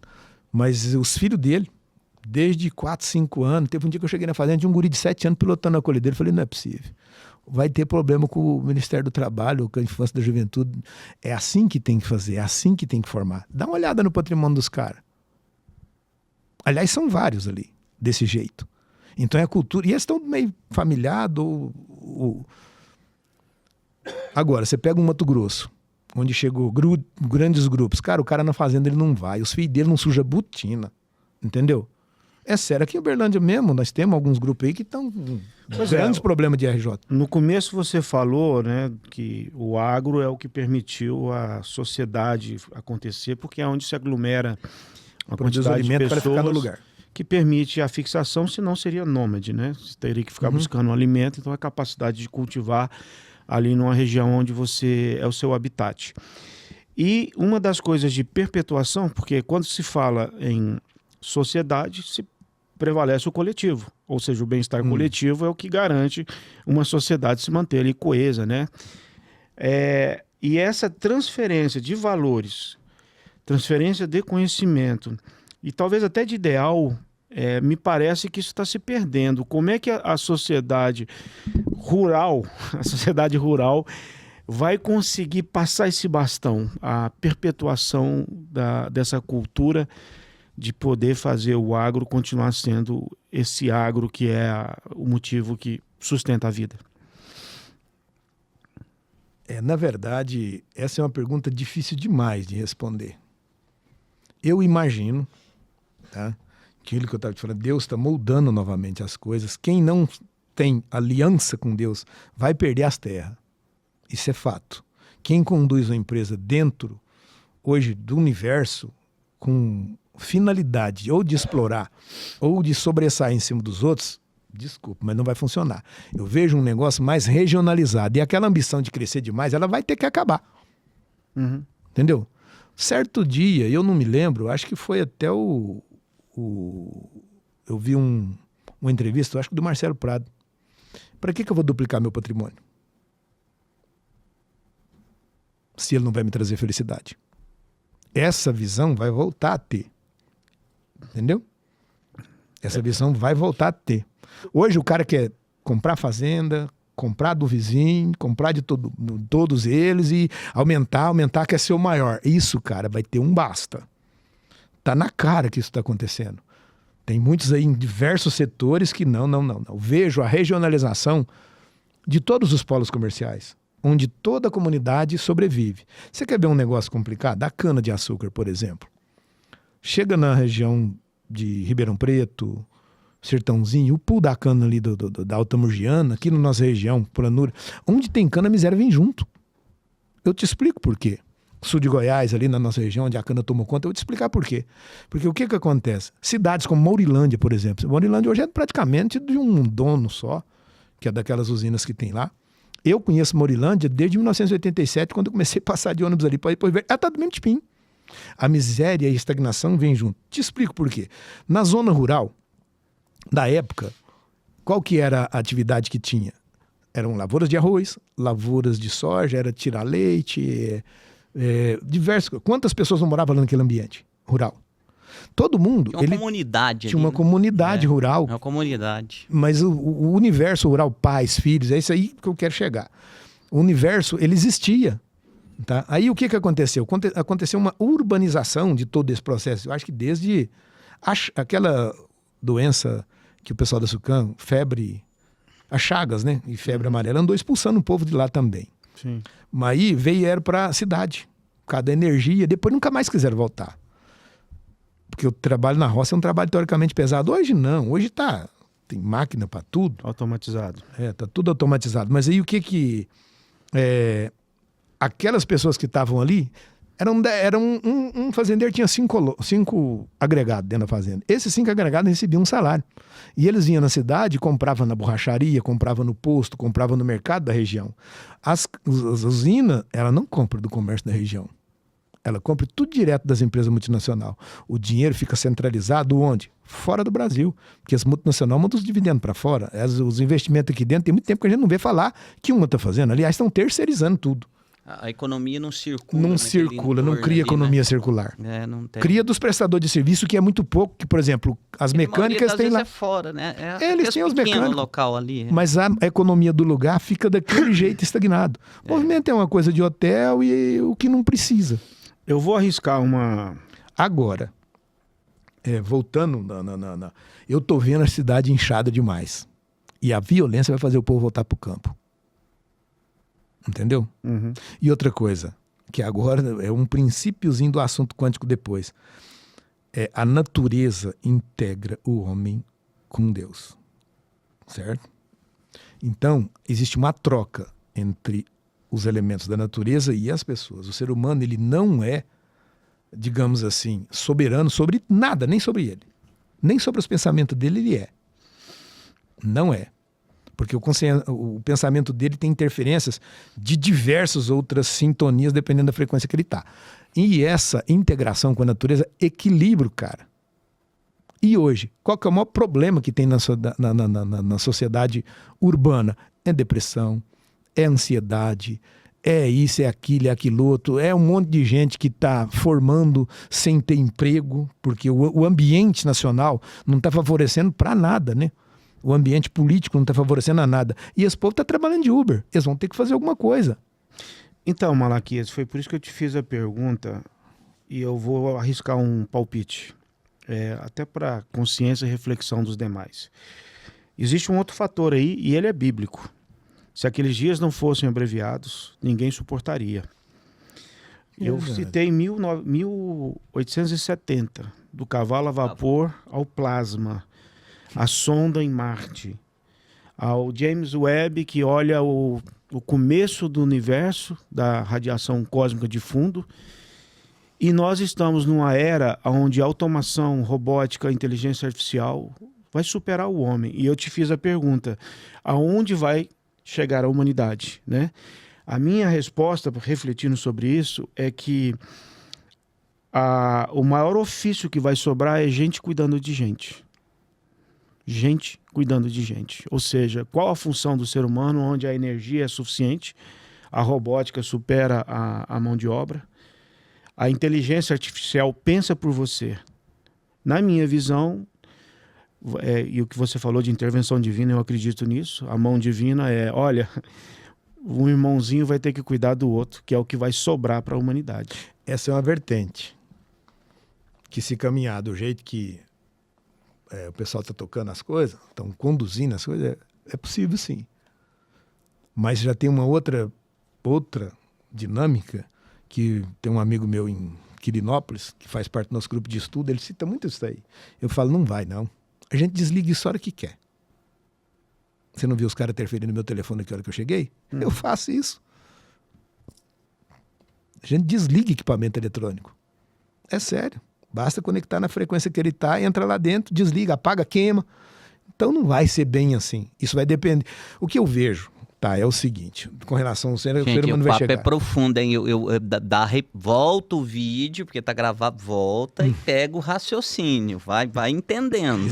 mas os filhos dele, desde 4, 5 anos, teve um dia que eu cheguei na fazenda, tinha um guri de 7 anos pilotando a colhedeira, eu falei, não é possível. Vai ter problema com o Ministério do Trabalho, com a Infância e da Juventude. É assim que tem que fazer, é assim que tem que formar. Dá uma olhada no patrimônio dos caras. Aliás, são vários ali, desse jeito. Então é a cultura. E eles estão meio familiados. Agora, você pega um Mato Grosso, onde chegou grandes grupos. Cara, o cara na fazenda ele não vai. Os filhos dele não sujam botina. Entendeu? É sério, aqui em Uberlândia mesmo, nós temos alguns grupos aí que estão com grandes problemas de RJ. No começo você falou, né, que o agro é o que permitiu a sociedade acontecer, porque é onde se aglomera uma quantidade de pessoas para ficar no lugar. Que permite a fixação, senão seria nômade, né? Você teria que ficar buscando um alimento, então a capacidade de cultivar ali numa região onde você é o seu habitat. E uma das coisas de perpetuação, porque quando se fala em sociedade, se prevalece o coletivo, ou seja, o bem-estar coletivo é o que garante uma sociedade se manter ali coesa, né? E essa transferência de valores, transferência de conhecimento e talvez até de ideal, me parece que isso está se perdendo. Como é que a sociedade rural, vai conseguir passar esse bastão, a perpetuação dessa cultura de poder fazer o agro continuar sendo esse agro que é o motivo que sustenta a vida? Na verdade, essa é uma pergunta difícil demais de responder. Eu imagino, tá? Aquilo que eu estava te falando, Deus está moldando novamente as coisas. Quem não tem aliança com Deus vai perder as terras. Isso é fato. Quem conduz uma empresa dentro, hoje, do universo, com finalidade ou de explorar ou de sobressair em cima dos outros, desculpa, mas não vai funcionar. Eu vejo um negócio mais regionalizado e aquela ambição de crescer demais, ela vai ter que acabar. Entendeu? Certo dia, eu não me lembro, acho que foi até eu vi uma entrevista, acho que do Marcelo Prado. Para que eu vou duplicar meu patrimônio? Se ele não vai me trazer felicidade. Essa visão vai voltar a ter. Entendeu? Essa visão vai voltar a ter. Hoje o cara quer comprar fazenda, comprar do vizinho, comprar de todos eles e aumentar, quer ser o maior. Isso, cara, vai ter um basta. Tá na cara que isso está acontecendo. Tem muitos aí em diversos setores que não. Vejo a regionalização de todos os polos comerciais, onde toda a comunidade sobrevive. Você quer ver um negócio complicado? A cana-de-açúcar, por exemplo. Chega na região de Ribeirão Preto, Sertãozinho, o pool da cana ali da Alta Murgiana, aqui na nossa região, Planura, onde tem cana, a miséria vem junto. Eu te explico por quê. Sul de Goiás, ali na nossa região, onde a cana tomou conta, eu vou te explicar por quê. Porque o que acontece? Cidades como Maurilândia, por exemplo. Maurilândia hoje é praticamente de um dono só, que é daquelas usinas que tem lá. Eu conheço Maurilândia desde 1987, quando eu comecei a passar de ônibus ali para ir ver. Ela está do mesmo tipinho. A miséria e a estagnação vêm junto. Te explico por quê. Na zona rural, da época, qual que era a atividade que tinha? Eram lavouras de arroz, lavouras de soja, era tirar leite, diversas coisas. Quantas pessoas não moravam naquele ambiente rural? Todo mundo. Tinha uma comunidade. Tinha uma comunidade rural. É uma comunidade. Mas o universo rural, pais, filhos, é isso aí que eu quero chegar. O universo, ele existia. Tá? Aí o que aconteceu? Aconteceu uma urbanização de todo esse processo. Eu acho que desde aquela doença que o pessoal da SUCAM, febre, as chagas, né? E febre amarela, andou expulsando o povo de lá também. Sim. Mas aí vieram para a cidade, por causa da energia, depois nunca mais quiseram voltar. Porque o trabalho na roça é um trabalho teoricamente pesado. Hoje não, hoje tem máquina para tudo. Automatizado. Tá tudo automatizado. Mas aí o que aquelas pessoas que estavam ali, um fazendeiro tinha 5 agregados dentro da fazenda. Esses 5 agregados recebiam um salário. E eles vinham na cidade, compravam na borracharia, compravam no posto, compravam no mercado da região. As usinas, ela não compra do comércio da região. Ela compra tudo direto das empresas multinacionais. O dinheiro fica centralizado onde? Fora do Brasil. Porque as multinacionais mandam os dividendos para fora. Os investimentos aqui dentro, tem muito tempo que a gente não vê falar que uma está fazendo. Aliás, estão terceirizando tudo. A economia não circula. Não circula, não cria economia circular. Não tem. Cria dos prestadores de serviço, que é muito pouco. Que, por exemplo, as mecânicas têm lá. É fora, né? Eles têm os mecânicos. Local ali. Mas a economia do lugar fica daquele jeito estagnado. O movimento é uma coisa de hotel e o que não precisa. Eu vou arriscar uma... Agora, voltando, eu tô vendo a cidade inchada demais. E a violência vai fazer o povo voltar pro campo. Entendeu? Uhum. E outra coisa, que agora é um princípiozinho do assunto quântico depois. A natureza integra o homem com Deus. Certo? Então, existe uma troca entre os elementos da natureza e as pessoas. O ser humano, ele não é, digamos assim, soberano sobre nada, nem sobre ele. Nem sobre os pensamentos dele ele é. Não é. Porque o pensamento dele tem interferências de diversas outras sintonias, dependendo da frequência que ele está. E essa integração com a natureza equilibra o cara. E hoje, qual que é o maior problema que tem na sociedade urbana? É depressão, é ansiedade, é isso, é aquilo, é aquilo outro. É um monte de gente que está formando sem ter emprego, porque o ambiente nacional não está favorecendo para nada, né? O ambiente político não está favorecendo a nada. E esse povo está trabalhando de Uber. Eles vão ter que fazer alguma coisa. Então, Malaquias, foi por isso que eu te fiz a pergunta e eu vou arriscar um palpite. Até para consciência e reflexão dos demais. Existe um outro fator aí e ele é bíblico. Se aqueles dias não fossem abreviados, ninguém suportaria. Eu citei 1870, do cavalo a vapor ao plasma. A sonda em Marte, ao James Webb, que olha o começo do universo, da radiação cósmica de fundo, e nós estamos numa era onde a automação, robótica, inteligência artificial vai superar o homem. E eu te fiz a pergunta, aonde vai chegar a humanidade, né? A minha resposta, refletindo sobre isso, é que o maior ofício que vai sobrar é gente cuidando de gente. Gente cuidando de gente. Ou seja, qual a função do ser humano onde a energia é suficiente, a robótica supera a mão de obra, a inteligência artificial pensa por você. Na minha visão, e o que você falou de intervenção divina, eu acredito nisso, a mão divina olha, um irmãozinho vai ter que cuidar do outro, que é o que vai sobrar para a humanidade. Essa é uma vertente que, se caminhar do jeito que o pessoal está tocando as coisas, estão conduzindo as coisas, é possível sim. Mas já tem uma outra dinâmica, que tem um amigo meu em Quirinópolis, que faz parte do nosso grupo de estudo, ele cita muito isso aí. Eu falo, não vai não. A gente desliga isso a hora que quer. Você não viu os caras interferindo no meu telefone na hora que eu cheguei? Eu faço isso. A gente desliga equipamento eletrônico. É sério. Basta conectar na frequência que ele está, entra lá dentro, desliga, apaga, queima. Então não vai ser bem assim. Isso vai depender. O que eu vejo, é o seguinte, com relação ao ser humano vai chegar. O papo é profundo, hein? Volta o vídeo, porque tá gravado, volta e pega o raciocínio, vai entendendo.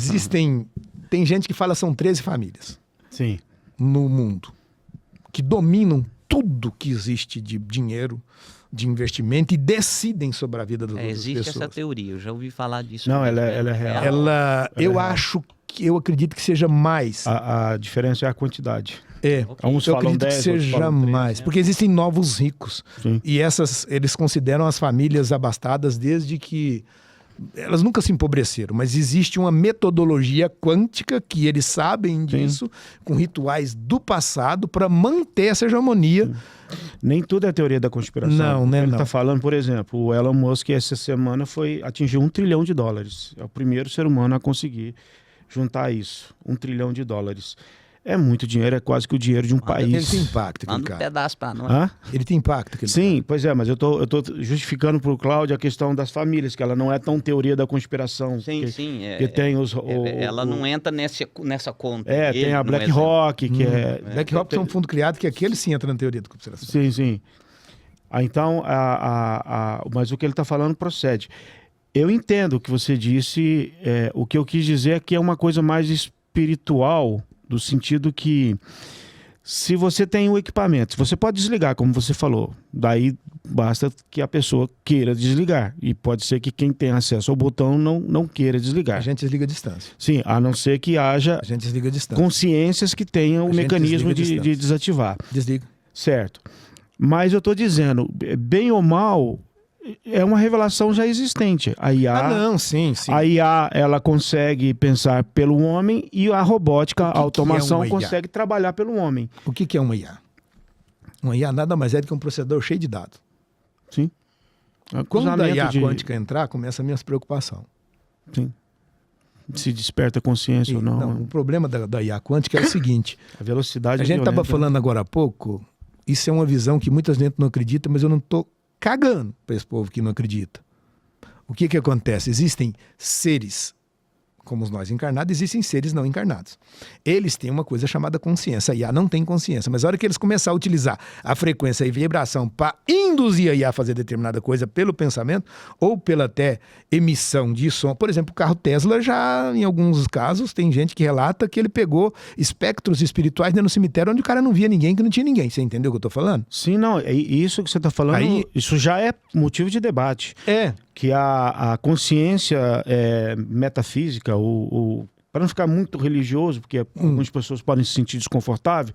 Tem gente que fala que são 13 famílias. Sim. No mundo, que dominam tudo que existe de dinheiro, de investimento e decidem sobre a vida das outras pessoas. Existe essa teoria, eu já ouvi falar disso. Não, ela é real. Eu acredito que seja mais. A diferença é a quantidade. Eu acredito que seja mais. Porque existem novos ricos. Sim. E eles consideram as famílias abastadas desde que elas nunca se empobreceram, mas existe uma metodologia quântica que eles sabem disso, com rituais do passado para manter essa hegemonia. Nem tudo é teoria da conspiração. Não, né? Ele Não. está falando, por exemplo, o Elon Musk essa semana atingiu $1 trilhão. É o primeiro ser humano a conseguir juntar isso. $1 trilhão. É muito dinheiro, é quase que o dinheiro de um país. Ele tem impacto, aquele Manda um cara. pedaço pra nós. Hã? Ele tem impacto, aquele Sim, pois é, mas eu tô justificando para o Cláudio a questão das famílias, que ela não é tão teoria da conspiração. Sim, que, sim. que tem os... Ela não entra nessa conta. tem a BlackRock, que é... BlackRock é um fundo criado que aquele sim entra na teoria da conspiração. Sim, sim. Então, mas o que ele está falando procede. Eu entendo o que você disse, o que eu quis dizer é que é uma coisa mais espiritual, do sentido que se você tem o equipamento, você pode desligar, como você falou, daí basta que a pessoa queira desligar, e pode ser que quem tem acesso ao botão não queira desligar. A gente desliga a distância. Sim, a não ser que haja A gente desliga a distância. consciências que tenham o gente mecanismo desliga a de distância. desativar. Desliga. Certo. Mas eu estou dizendo, bem ou mal, é uma revelação já existente. A IA, Não, sim. a IA ela consegue pensar pelo homem e a robótica, a automação, que é uma IA? consegue trabalhar pelo homem. O que é uma IA? Uma IA nada mais é do que um processador cheio de dados. Sim. Quando a IA Cruzamento quântica entrar, começa a minha preocupação. Sim. Se desperta consciência ou não. O problema da IA quântica é o seguinte. A velocidade A é gente estava violenta, falando agora há pouco, isso é uma visão que muita gente não acredita, mas eu não estou cagando para esse povo que não acredita. O que acontece? Existem seres, como nós encarnados, existem seres não encarnados. Eles têm uma coisa chamada consciência. A IA não tem consciência, mas a hora que eles começarem a utilizar a frequência e vibração para induzir a IA a fazer determinada coisa pelo pensamento ou pela até emissão de som. Por exemplo, o carro Tesla já, em alguns casos, tem gente que relata que ele pegou espectros espirituais no cemitério onde o cara não via ninguém, que não tinha ninguém. Você entendeu o que eu estou falando? Sim, não. Isso que você está falando, isso já é motivo de debate. Que a consciência metafísica, para não ficar muito religioso, porque algumas pessoas podem se sentir desconfortáveis,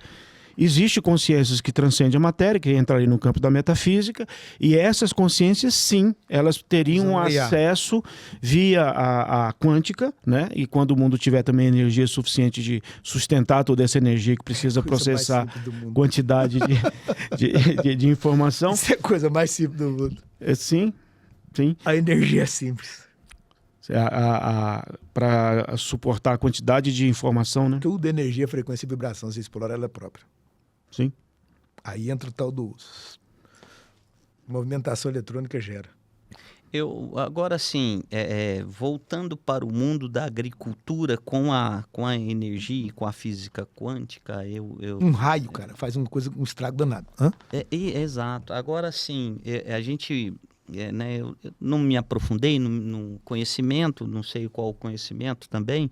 existe consciências que transcendem a matéria, que entram ali no campo da metafísica, e essas consciências, sim, elas teriam acesso via a quântica, né? E quando o mundo tiver também energia suficiente de sustentar toda essa energia que precisa processar quantidade de informação. Isso é a coisa mais simples do mundo. Sim. Sim. A energia é simples. Para suportar a quantidade de informação, né? Tudo energia, frequência e vibração, se explorar ela própria. Sim. Aí entra o tal do movimentação eletrônica gera. Agora sim, voltando para o mundo da agricultura com a energia e com a física quântica, Um raio, cara, faz um estrago danado. Hã? Exato. Agora sim, a gente... eu não me aprofundei no conhecimento, não sei qual o conhecimento também,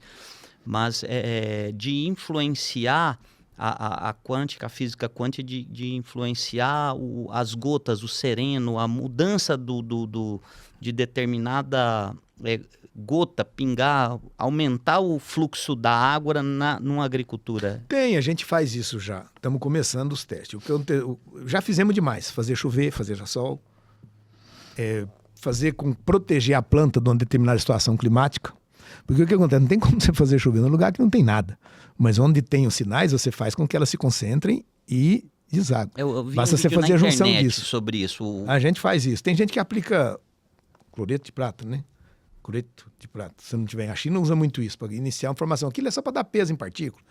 mas de influenciar a quântica, a física quântica, de influenciar as gotas, o sereno, a mudança de determinada gota, pingar, aumentar o fluxo da água numa agricultura. A gente faz isso já. Estamos começando os testes. Já fizemos demais, fazer chover, fazer sol. Proteger a planta de uma determinada situação climática. Porque o que acontece? Não tem como você fazer chover num lugar que não tem nada. Mas onde tem os sinais, você faz com que elas se concentrem e desaguem. Basta você fazer a junção disso. Sobre isso. A gente faz isso. Tem gente que aplica cloreto de prata, né? Cloreto de prata. Se não tiver, a China usa muito isso para iniciar uma formação. Aquilo é só para dar peso em partícula.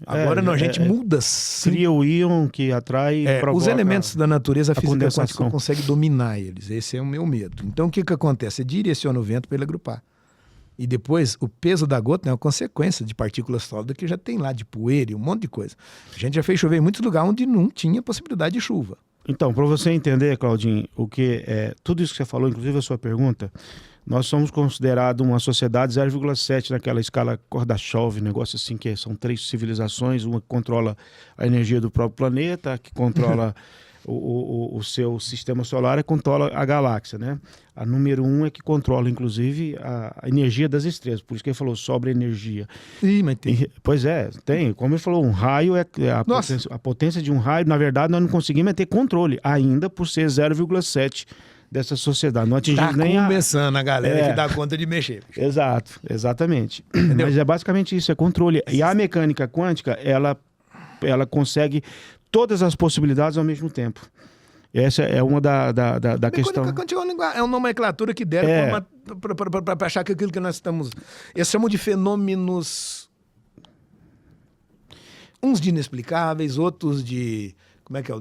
Agora não, a gente muda. Cria o íon que atrai e provoca os elementos da natureza, a física quântica condensação. consegue dominar eles. Esse é o meu medo. Então o que acontece? Você direciona o vento para ele agrupar. E depois o peso da gota é uma consequência de partículas sólidas que já tem lá, de poeira e um monte de coisa. A gente já fez chover em muitos lugares onde não tinha possibilidade de chuva. Então, para você entender, Claudinho, tudo isso que você falou, inclusive a sua pergunta, nós somos considerados uma sociedade 0,7 naquela escala Kardashev, negócio assim, que são 3 civilizações, uma que controla a energia do próprio planeta, que controla o seu sistema solar, controla a galáxia, né? A número 1 é que controla, inclusive, a energia das estrelas, por isso que ele falou sobre energia. Mas tem. Pois tem. Como ele falou, um raio a potência de um raio, na verdade, nós não conseguimos ter controle, ainda por ser 0,7 dessa sociedade. Não atingimos Tá nem começando a galera É. que dá conta de mexer. Bicho. Exato, exatamente. Entendeu? Mas é basicamente isso, é controle. E a mecânica quântica, ela consegue todas as possibilidades ao mesmo tempo. Essa é uma da questão. Mecânica quântica é uma nomenclatura que deram para achar que aquilo que nós estamos... Eles chamam de fenômenos... Uns de inexplicáveis, outros de... Como é que é?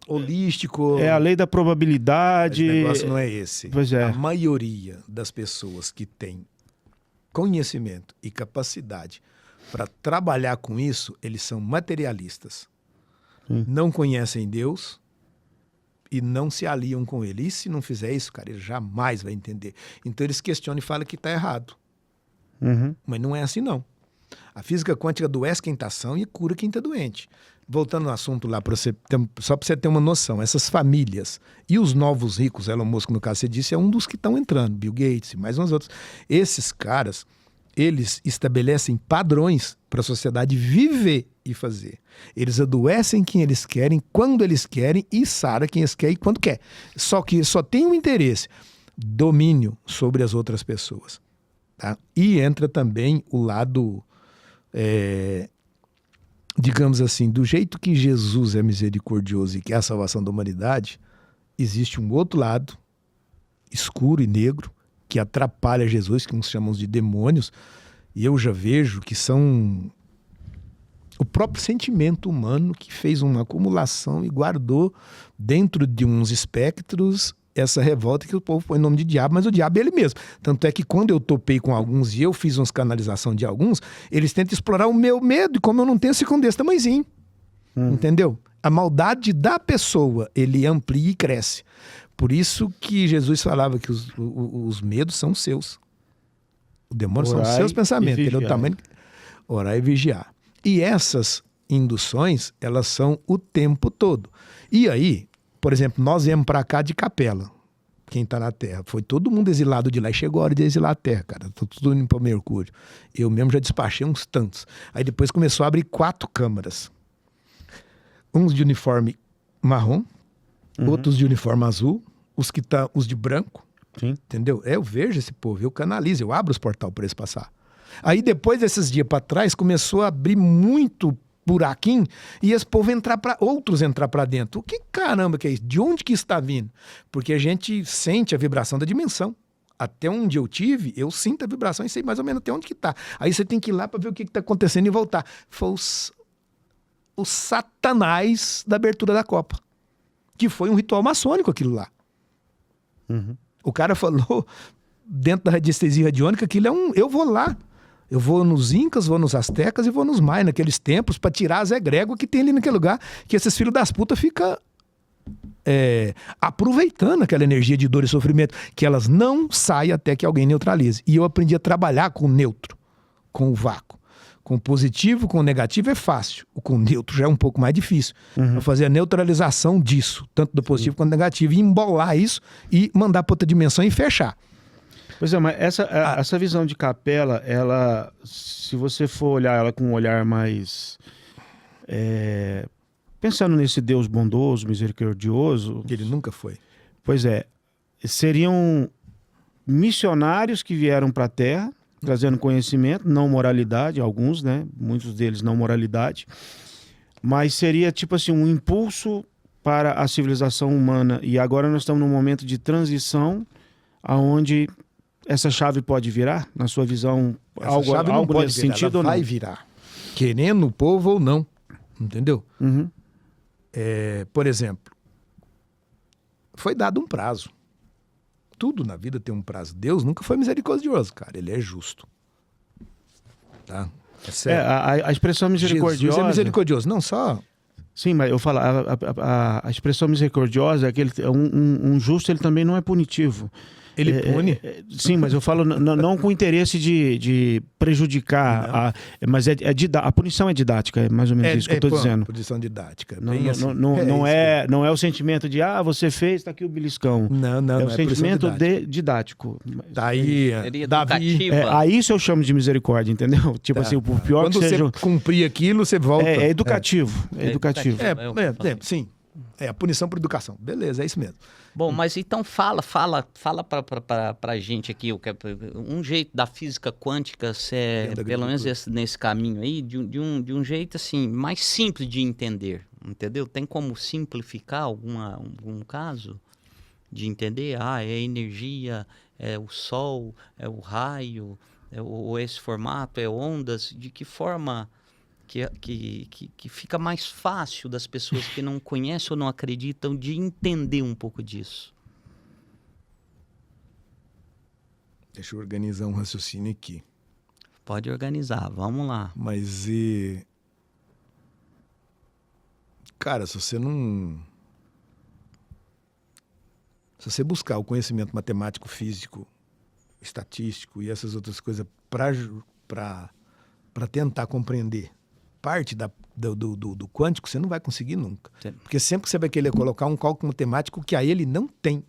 Holístico. É a lei da probabilidade. Mas o negócio não é esse. Pois é. A maioria das pessoas que tem conhecimento e capacidade para trabalhar com isso, eles são materialistas. Não conhecem Deus e não se aliam com ele. E se não fizer isso, cara, ele jamais vai entender. Então eles questionam e falam que está errado. Uhum. Mas não é assim, não. A física quântica adoece quem está são e cura quem está doente. Voltando no assunto lá, só para você ter uma noção, essas famílias e os novos ricos, Elon Musk, no caso você disse, é um dos que estão entrando, Bill Gates e mais uns outros. Esses caras, eles estabelecem padrões para a sociedade viver e fazer. Eles adoecem quem eles querem, quando eles querem, e sara quem eles querem e quando quer. Só que só tem um interesse, domínio sobre as outras pessoas. Tá? E entra também o lado... digamos assim, do jeito que Jesus é misericordioso e que é a salvação da humanidade, existe um outro lado, escuro e negro, que atrapalha Jesus, que uns chamam de demônios, e eu já vejo que são o próprio sentimento humano que fez uma acumulação e guardou dentro de uns espectros essa revolta que o povo põe em nome de diabo, mas o diabo é ele mesmo. Tanto é que quando eu topei com alguns e eu fiz umas canalização de alguns, eles tentam explorar o meu medo, e como eu não tenho, se com desse tamanhozinho. Entendeu? A maldade da pessoa, ele amplia e cresce. Por isso que Jesus falava que os medos são seus. O demônio são seus pensamentos. Ele é o tamanho... Orar e vigiar. E essas induções, elas são o tempo todo. E aí... Por exemplo, nós viemos para cá de Capela, quem está na Terra. Foi todo mundo exilado de lá e chegou a hora de exilar a Terra, cara. Tô tudo indo para Mercúrio. Eu mesmo já despachei uns tantos. Aí depois começou a abrir 4 câmaras. Uns de uniforme marrom, outros de uniforme azul, os de branco. Sim. Entendeu? Eu vejo esse povo, eu canalizo, eu abro os portais para eles passar. Aí depois desses dias para trás, começou a abrir muito buraquinho e esse povo outros entrar para dentro. O que caramba que é isso? De onde que está vindo? Porque a gente sente a vibração da dimensão. Até onde eu tive, eu sinto a vibração e sei mais ou menos até onde que está. Aí você tem que ir lá para ver o que está acontecendo e voltar. Foi o Satanás da abertura da Copa. Que foi um ritual maçônico aquilo lá. O cara falou, dentro da radiestesia radiônica, aquilo é eu vou lá. Eu vou nos Incas, vou nos Astecas e vou nos Maias, naqueles tempos, para tirar as egrégoras que tem ali naquele lugar, que esses filhos das putas ficam aproveitando aquela energia de dor e sofrimento, que elas não saem até que alguém neutralize. E eu aprendi a trabalhar com o neutro, com o vácuo. Com o positivo, com o negativo é fácil. O com o neutro já é um pouco mais difícil. Eu fazer a neutralização disso, tanto do positivo quanto do negativo, e embolar isso e mandar para outra dimensão e fechar. Pois é, mas essa visão de Capela, ela, se você for olhar ela com um olhar mais... pensando nesse Deus bondoso, misericordioso... Ele nunca foi. Pois é, seriam missionários que vieram para a Terra, trazendo conhecimento, não moralidade, alguns, né? Muitos deles não moralidade, mas seria tipo assim, um impulso para a civilização humana. E agora nós estamos num momento de transição, aonde... Essa chave pode virar, na sua visão, algo nesse sentido ou não? Vai virar, querendo o povo ou não, entendeu? Por exemplo, foi dado um prazo. Tudo na vida tem um prazo. Deus nunca foi misericordioso, cara, ele é justo. Tá? É sério. A expressão misericordiosa... Jesus é misericordioso, não só... Sim, mas eu falo, a expressão misericordiosa é que um justo ele também não é punitivo. Ele pune? Sim, mas eu falo não com interesse de prejudicar, mas a punição é didática, é mais ou menos isso que eu estou dizendo. Punição didática. Não é o sentimento de, você fez, está aqui o beliscão. Não, é o sentimento didático. Tá aí, Davi. A isso eu chamo de misericórdia, entendeu? Tipo assim, o pior quando que seja... você cumprir aquilo, você volta. É educativo. É educativo. Sim. A punição por educação. Beleza, é isso mesmo. Bom, mas então fala pra gente aqui um jeito da física quântica, pelo menos nesse caminho aí, de um jeito assim, mais simples de entender, entendeu? Tem como simplificar algum caso de entender? É energia, é o sol, é o raio, ou esse formato, é ondas, de que forma que fica mais fácil das pessoas que não conhecem ou não acreditam de entender um pouco disso? Deixa eu organizar um raciocínio aqui. Pode organizar, vamos lá. Mas, cara, se você buscar o conhecimento matemático, físico, estatístico e essas outras coisas para tentar compreender parte do quântico, você não vai conseguir nunca. Sim. Porque sempre que você vai querer colocar um cálculo matemático que a ele não tem,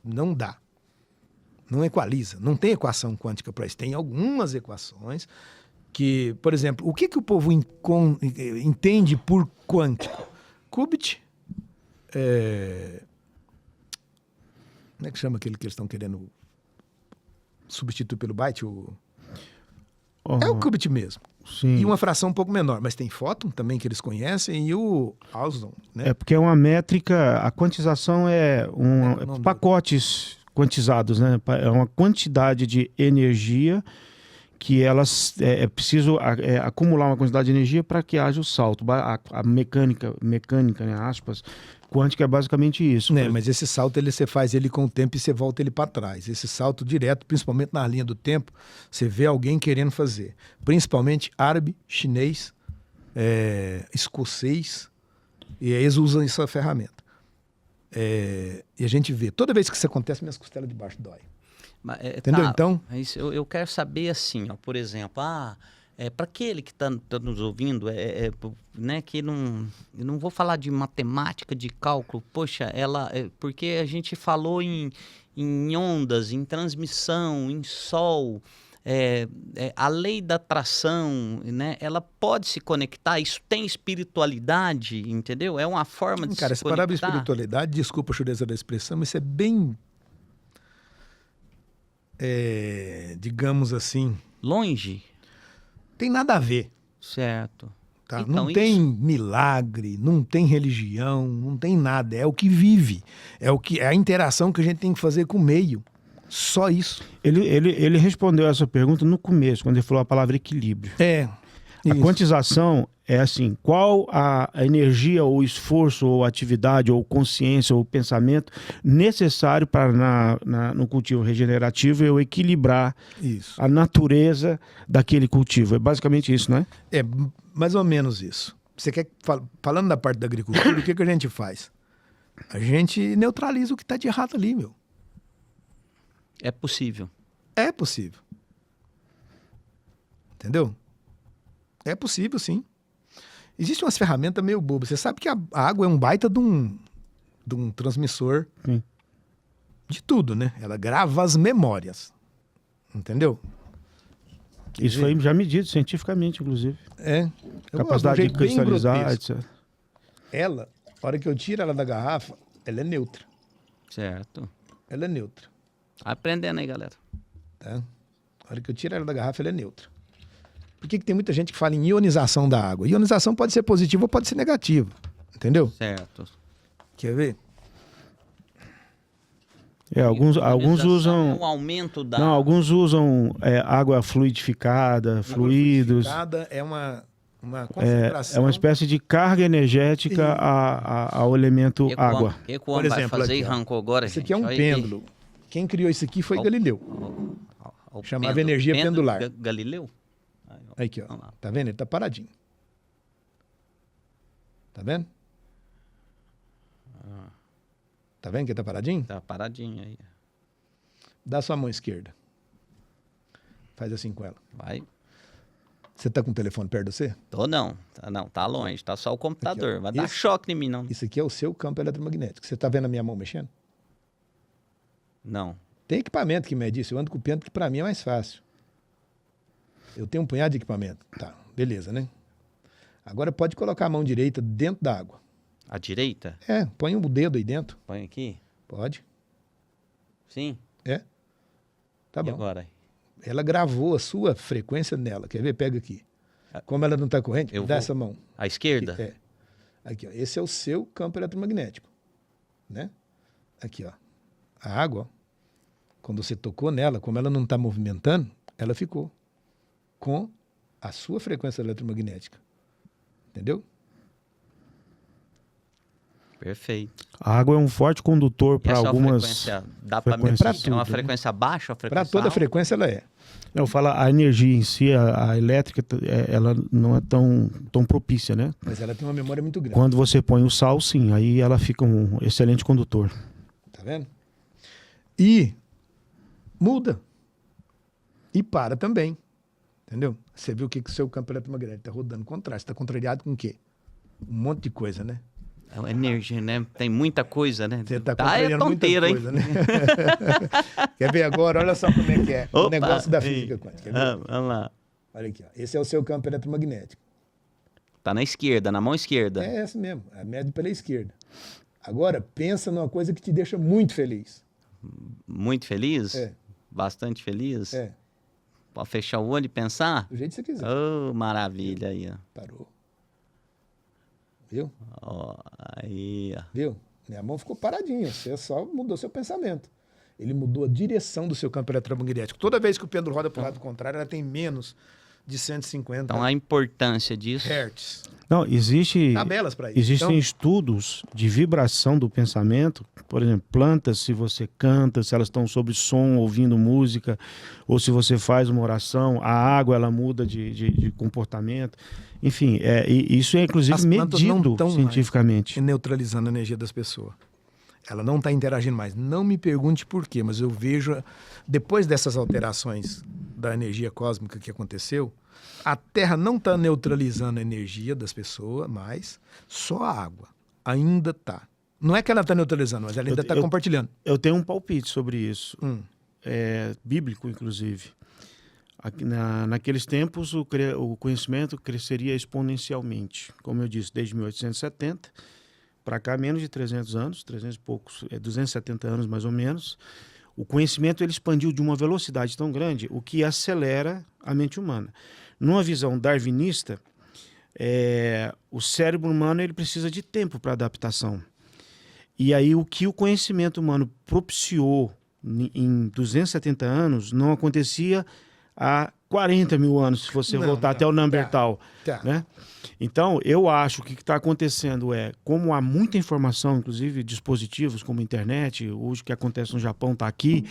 não dá, não equaliza, não tem equação quântica para isso. Tem algumas equações que, por exemplo, o que o povo entende por quântico? Qubit, como é que chama aquele que eles estão querendo substituir pelo byte? É o qubit mesmo. Sim. E uma fração um pouco menor. Mas tem fóton também que eles conhecem e o Alstom, né? É porque é uma métrica, a quantização pacotes quantizados, né? É uma quantidade de energia que elas é preciso acumular uma quantidade de energia para que haja o salto. A mecânica, né, aspas, quântica é basicamente isso. Mas esse salto você faz ele com o tempo e você volta ele para trás. Esse salto direto, principalmente na linha do tempo, você vê alguém querendo fazer. Principalmente árabe, chinês, escocês, e eles usam essa ferramenta. E a gente vê, toda vez que isso acontece, minhas costelas de baixo dói. Entendeu? Então, eu quero saber assim, ó, por exemplo, para aquele que está nos ouvindo, né, que não vou falar de matemática, de cálculo, poxa, porque a gente falou em ondas, em transmissão, em sol, a lei da atração, né, ela pode se conectar, isso tem espiritualidade, entendeu? É uma forma de se conectar. Cara, essa palavra espiritualidade, desculpa a chureza da expressão, mas isso é bem, digamos assim... Longe? Tem nada a ver. Certo. Tá? Então, não tem milagre, não tem religião, não tem nada. É o que vive. É a interação que a gente tem que fazer com o meio. Só isso. Ele respondeu essa pergunta no começo, quando ele falou a palavra equilíbrio. A quantização é assim, qual a energia ou esforço ou atividade ou consciência ou pensamento necessário para no cultivo regenerativo eu equilibrar a natureza daquele cultivo. É basicamente isso, não é? É mais ou menos isso. Você quer, falando da parte da agricultura, o que a gente faz? A gente neutraliza o que está de errado ali, meu. É possível. É possível. Entendeu? É possível, sim. Existem umas ferramentas meio bobas. Você sabe que a água é um baita de um transmissor de tudo, né? Ela grava as memórias. Entendeu? Isso foi já medido cientificamente, inclusive. Capacidade de cristalizar, etc. Ela, a hora que eu tiro ela da garrafa, ela é neutra. Certo. Ela é neutra. Aprendendo aí, galera. Tá? A hora que eu tiro ela da garrafa, ela é neutra. Por que tem muita gente que fala em ionização da água? Ionização pode ser positiva ou pode ser negativa. Entendeu? Certo. Quer ver? Alguns usam... Um aumento da... Não, alguns usam água fluidificada, fluidos. Fluidificada é uma concentração... É uma espécie de carga energética ao elemento água. O que o homem vai fazer e arrancou agora, gente? Isso aqui é um pêndulo. Quem criou isso aqui foi Galileu. Chamava energia pendular. Galileu? Aí aqui, ó. Tá vendo? Ele tá paradinho. Tá vendo? Tá vendo que ele tá paradinho? Tá paradinho aí. Dá sua mão esquerda. Faz assim com ela. Vai. Você tá com o telefone perto de você? Tô não. Tá longe. Tá só o computador. Aqui, vai dar choque em mim, não. Isso aqui é o seu campo eletromagnético. Você tá vendo a minha mão mexendo? Não. Tem equipamento que mede isso. Eu ando com o pêndulo que pra mim é mais fácil. Eu tenho um punhado de equipamento. Tá, beleza, né? Agora pode colocar a mão direita dentro da água. À direita? Põe o dedo aí dentro. Põe aqui? Pode. Sim? Tá E bom. agora? Ela gravou a sua frequência nela. Quer ver? Pega aqui. Como ela não está corrente, dá essa mão. À esquerda? Aqui, aqui, ó. Esse é o seu campo eletromagnético. Né? Aqui, ó. A água, ó, quando você tocou nela, como ela não está movimentando, ela ficou com a sua frequência eletromagnética. Entendeu? Perfeito. A água é um forte condutor para algumas... frequência dá para frequências. é uma Tudo, frequência baixa, uma Para frequência toda alta? frequência ela é. Eu falo, a energia em si, a elétrica, ela não é tão propícia, né? Mas ela tem uma memória muito grande. Quando você põe o sal, sim, aí ela fica um excelente condutor. Tá vendo? E muda. E para também. Entendeu? Você viu que o seu campo eletromagnético está rodando contraste. Está contrariado com o quê? Um monte de coisa, né? É uma energia, né? Tem muita coisa, né? Você está É contrariando muita tonteira, hein? coisa, né? Quer ver agora? Olha só como é que é. O Opa, negócio da ei. física quântica. Quer ver? Vamos lá. Olha aqui. Ó. Esse é o seu campo eletromagnético. Tá na esquerda, na mão esquerda. É essa mesmo. É médio pela esquerda. Agora, pensa numa coisa que te deixa muito feliz. Muito feliz? É. Bastante feliz? É. Pode fechar o olho e pensar? Do jeito que você quiser. Oh, maravilha aí, ó. Parou. Viu? Ó, aí, ó. Viu? Minha mão ficou paradinha. Você só mudou seu pensamento. Ele mudou a direção do seu campo eletromagnético. Toda vez que o pêndulo roda para o lado contrário, ela tem menos de 150 Então a importância disso. hertz. Não, existe... Tabelas para isso. Existem Então, estudos de vibração do pensamento, por exemplo, plantas, se você canta, se elas estão sob som, ouvindo música, ou se você faz uma oração, a água ela muda de comportamento. Enfim, isso é inclusive As plantas não medido tão cientificamente. neutralizando a energia das pessoas. Ela não está interagindo mais. Não me pergunte por quê, mas eu vejo, depois dessas alterações da energia cósmica que aconteceu, a Terra não está neutralizando a energia das pessoas, mas só a água ainda está. Não é que ela está neutralizando, mas ela ainda está compartilhando. Eu tenho um palpite sobre isso, bíblico inclusive. Naqueles tempos o conhecimento cresceria exponencialmente. Como eu disse, desde 1870 para cá, menos de 300 anos, 300 e poucos, 270 anos mais ou menos, o conhecimento ele expandiu de uma velocidade tão grande, o que acelera a mente humana. Numa visão darwinista, o cérebro humano ele precisa de tempo para adaptação. E aí o que o conhecimento humano propiciou em 270 anos não acontecia há 40 mil anos, se você voltar até o Neandertal. Tá. Né? Então, eu acho que o que está acontecendo como há muita informação, inclusive dispositivos como a internet, hoje o que acontece no Japão está aqui.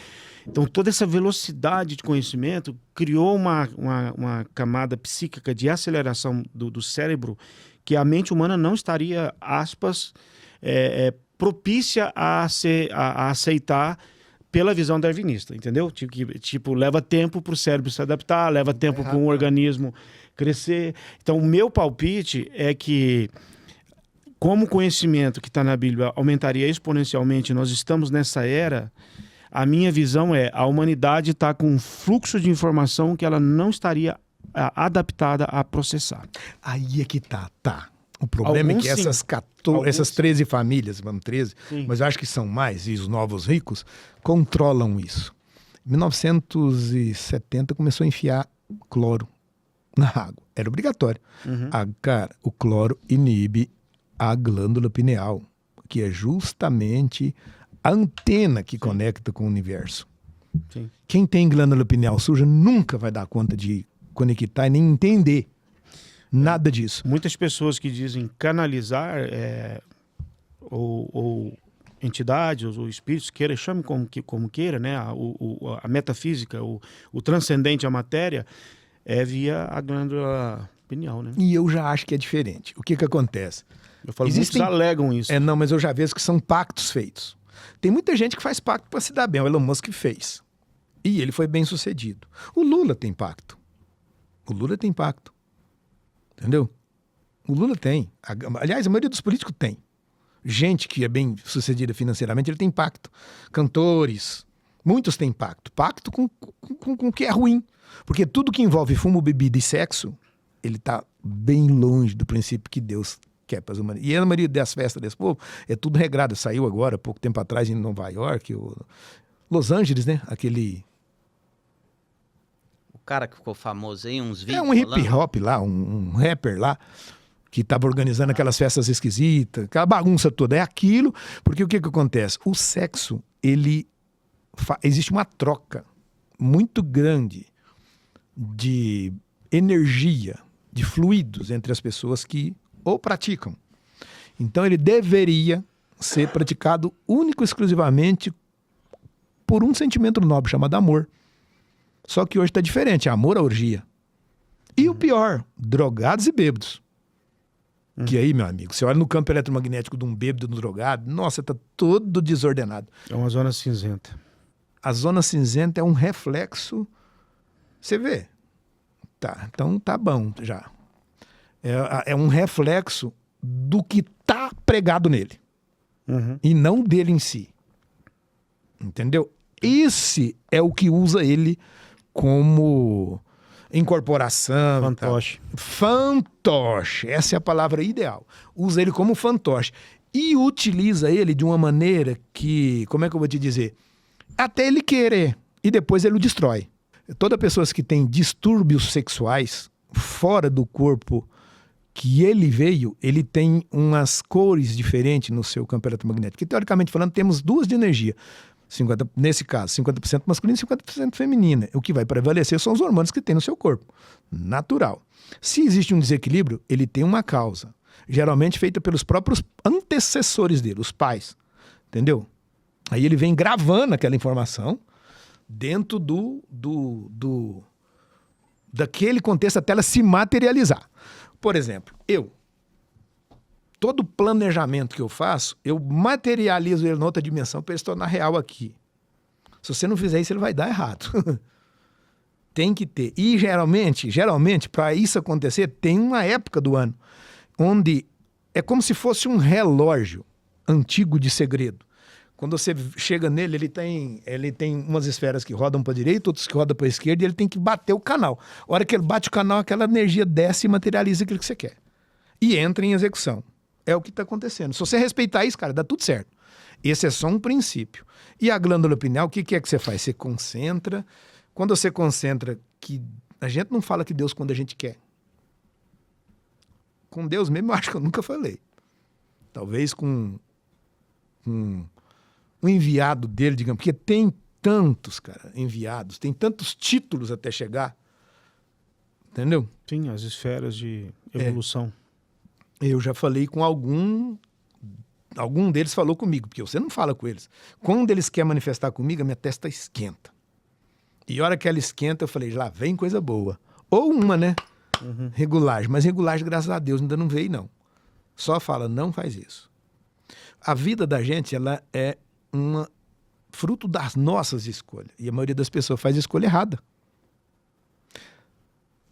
Então, toda essa velocidade de conhecimento criou uma camada psíquica de aceleração do cérebro que a mente humana não estaria, aspas, propícia a aceitar pela visão darwinista, entendeu? Tipo, leva tempo para o cérebro se adaptar, leva tempo para um organismo crescer. Então, o meu palpite é que, como o conhecimento que está na Bíblia aumentaria exponencialmente, nós estamos nessa era, a minha visão a humanidade está com um fluxo de informação que ela não estaria adaptada a processar. Aí é que tá. O problema Alguns é que essas 13 famílias, vamos 13, Sim. mas eu acho que são mais, e os novos ricos, controlam isso. Em 1970 começou a enfiar cloro na água. Era obrigatório. Cara, o cloro inibe a glândula pineal, que é justamente a antena que conecta com o universo. Sim. Quem tem glândula pineal suja nunca vai dar conta de conectar e nem entender nada disso. Muitas pessoas que dizem canalizar ou entidades ou espíritos, chame como queira, né? A metafísica, o transcendente à matéria, via a glândula pineal, né? E eu já acho que é diferente. O que acontece? Eu falo, muitos alegam isso. Não, mas eu já vejo que são pactos feitos. Tem muita gente que faz pacto para se dar bem. O Elon Musk fez. E ele foi bem sucedido. O Lula tem pacto. Entendeu? O Lula tem. Aliás, a maioria dos políticos tem. Gente que é bem sucedida financeiramente, ele tem pacto. Cantores, muitos têm pacto. Pacto com o que é ruim. Porque tudo que envolve fumo, bebida e sexo, ele está bem longe do princípio que Deus quer para as humanidades. E a maioria das festas desse povo é tudo regrado. Saiu agora, pouco tempo atrás, em Nova York, Los Angeles, né? Aquele... O cara que ficou famoso aí, uns vídeos. É um hip hop lá, um rapper lá, que estava organizando aquelas festas esquisitas, aquela bagunça toda. É aquilo, porque o que acontece? O sexo, existe uma troca muito grande de energia, de fluidos entre as pessoas que o praticam. Então ele deveria ser praticado único e exclusivamente por um sentimento nobre chamado amor. Só que hoje está diferente, é amor à orgia. E o pior, drogados e bêbados. Que aí, meu amigo, você olha no campo eletromagnético de um bêbado, de um drogado, nossa, tá todo desordenado. É uma zona cinzenta. A zona cinzenta é um reflexo, você vê. Tá, então tá bom já. É um reflexo do que tá pregado nele. E não dele em si. Entendeu? Esse é o que usa ele como incorporação. Fantoche. Fantoche. Essa é a palavra ideal. Usa ele como fantoche. E utiliza ele de uma maneira que, como é que eu vou te dizer? Até ele querer. E depois ele o destrói. Toda pessoa que tem distúrbios sexuais fora do corpo que ele veio, ele tem umas cores diferentes no seu campo eletromagnético. Que, teoricamente falando, temos duas de energia. Nesse caso, 50% masculina e 50% feminina. O que vai prevalecer são os hormônios que tem no seu corpo. Natural. Se existe um desequilíbrio, ele tem uma causa. Geralmente feita pelos próprios antecessores dele, os pais. Entendeu? Aí ele vem gravando aquela informação dentro daquele contexto até ela se materializar. Por exemplo, todo planejamento que eu faço, eu materializo ele em outra dimensão para ele se tornar real aqui. Se você não fizer isso, ele vai dar errado. Tem que ter. E geralmente, para isso acontecer, tem uma época do ano onde é como se fosse um relógio antigo de segredo. Quando você chega nele, ele tem umas esferas que rodam para a direita, outras que rodam para a esquerda, e ele tem que bater o canal. A hora que ele bate o canal, aquela energia desce e materializa aquilo que você quer. E entra em execução. É o que está acontecendo. Se você respeitar isso, cara, dá tudo certo. Esse é só um princípio. E a glândula pineal, o que é que você faz? Você concentra. Quando você concentra, que a gente não fala que Deus quando a gente quer. Com Deus mesmo, eu acho que eu nunca falei. Talvez com um enviado dele, digamos, porque tem tantos, cara, enviados, tem tantos títulos até chegar. Entendeu? Sim, as esferas de evolução. Eu já falei com algum deles falou comigo, porque você não fala com eles. Quando eles querem manifestar comigo, a minha testa esquenta. E a hora que ela esquenta, eu falei, lá vem coisa boa. Ou uma, né? Regulagem. Mas regulagem, graças a Deus, ainda não veio, não. Só fala, não faz isso. A vida da gente, ela é fruto das nossas escolhas. E a maioria das pessoas faz a escolha errada.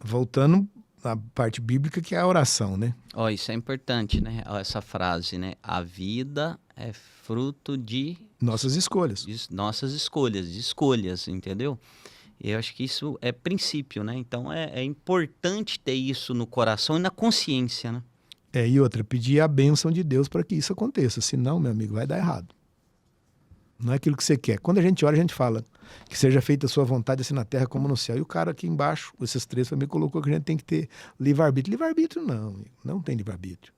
Voltando à parte bíblica, que é a oração, né? Isso é importante, né? Essa frase, né? A vida é fruto de... nossas escolhas. Nossas escolhas, de escolhas, entendeu? Eu acho que isso é princípio, né? Então é importante ter isso no coração e na consciência, né? E outra, pedir a bênção de Deus para que isso aconteça. Senão, meu amigo, vai dar errado. Não é aquilo que você quer. Quando a gente ora, a gente fala que seja feita a sua vontade assim na terra como no céu. E o cara aqui embaixo, esses três, me colocou que a gente tem que ter livre-arbítrio. Livre-arbítrio não, amigo. Não tem livre-arbítrio.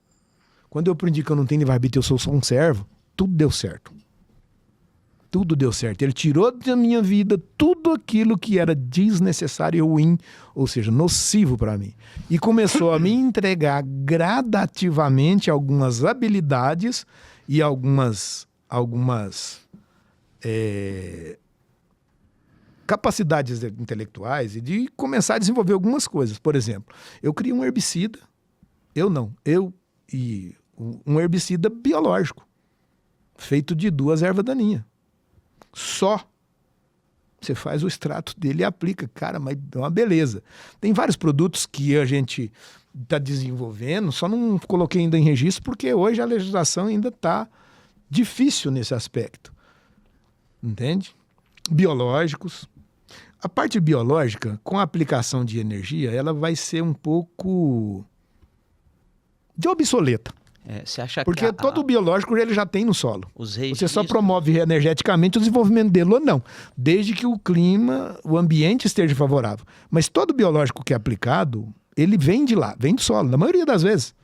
Quando eu aprendi que eu não tenho livre-arbítrio, eu sou só um servo, tudo deu certo. Tudo deu certo. Ele tirou da minha vida tudo aquilo que era desnecessário e ruim, ou seja, nocivo para mim. E começou a me entregar gradativamente algumas habilidades e algumas capacidades intelectuais e de começar a desenvolver algumas coisas. Por exemplo, eu criei um herbicida, um herbicida biológico, feito de 2 ervas daninhas. Só. Você faz o extrato dele e aplica. Cara, mas é uma beleza. Tem vários produtos que a gente está desenvolvendo, só não coloquei ainda em registro, porque hoje a legislação ainda está difícil nesse aspecto. Entende? Biológicos. A parte biológica, com a aplicação de energia, ela vai ser um pouco de obsoleta. Você acha Porque que todo biológico ele já tem no solo. os Você registros... só promove energeticamente o desenvolvimento dele ou não, desde que o clima, o ambiente esteja favorável. Mas todo biológico que é aplicado, ele vem de lá, vem do solo, na maioria das vezes.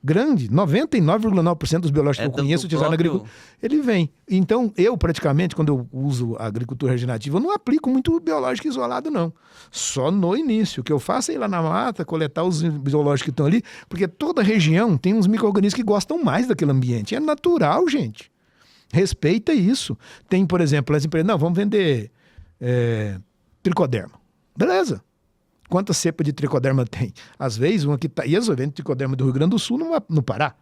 Grande, 99,9% dos biológicos que eu conheço utilizados na agricultura, ele vem. Então, eu praticamente, quando eu uso a agricultura regenerativa, eu não aplico muito biológico isolado, não. Só no início. O que eu faço é ir lá na mata, coletar os biológicos que estão ali, porque toda região tem uns micro-organismos que gostam mais daquele ambiente. É natural, gente. Respeita isso. Tem, por exemplo, as empresas, não, vamos vender tricoderma. Beleza. Quantas cepas de tricoderma tem? Às vezes, uma que tá. E eles vendem tricoderma do Rio Grande do Sul no Pará.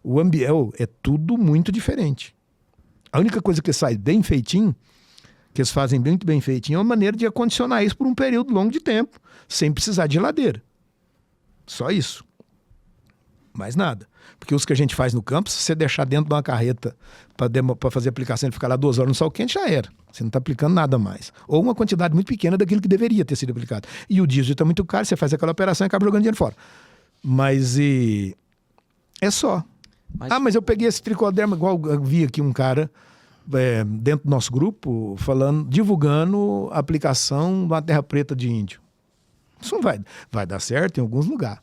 O ambiente é tudo muito diferente. A única coisa que sai bem feitinho, que eles fazem muito bem feitinho, é uma maneira de acondicionar isso por um período longo de tempo, sem precisar de geladeira. Só isso. Mais nada. Porque os que a gente faz no campo, se você deixar dentro de uma carreta para fazer aplicação e ficar lá 2 horas no sol quente, já era. Você não está aplicando nada mais. Ou uma quantidade muito pequena daquilo que deveria ter sido aplicado. E o diesel está muito caro, você faz aquela operação e acaba jogando dinheiro fora. Mas é só. Mas eu peguei esse tricoderma, igual eu vi aqui um cara dentro do nosso grupo, divulgando a aplicação de uma terra preta de índio. Isso não vai dar certo em alguns lugares.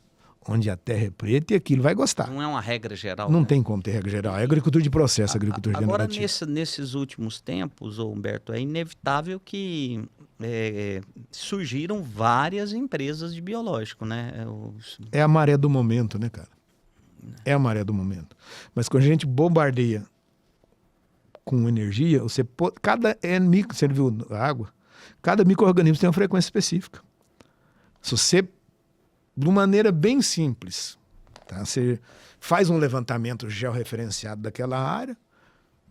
Onde a terra é preta e aquilo vai gostar. Não é uma regra geral. Não né? tem como ter regra geral. É agricultura de processo, agricultura generativa. Agora, nesses últimos tempos, Humberto, é inevitável que surgiram várias empresas de biológico, né? É a maré do momento, né, cara? É a maré do momento. Mas quando a gente bombardeia com energia, você viu a água? Cada micro-organismo tem uma frequência específica. Se você de uma maneira bem simples, tá? Você faz um levantamento georreferenciado daquela área,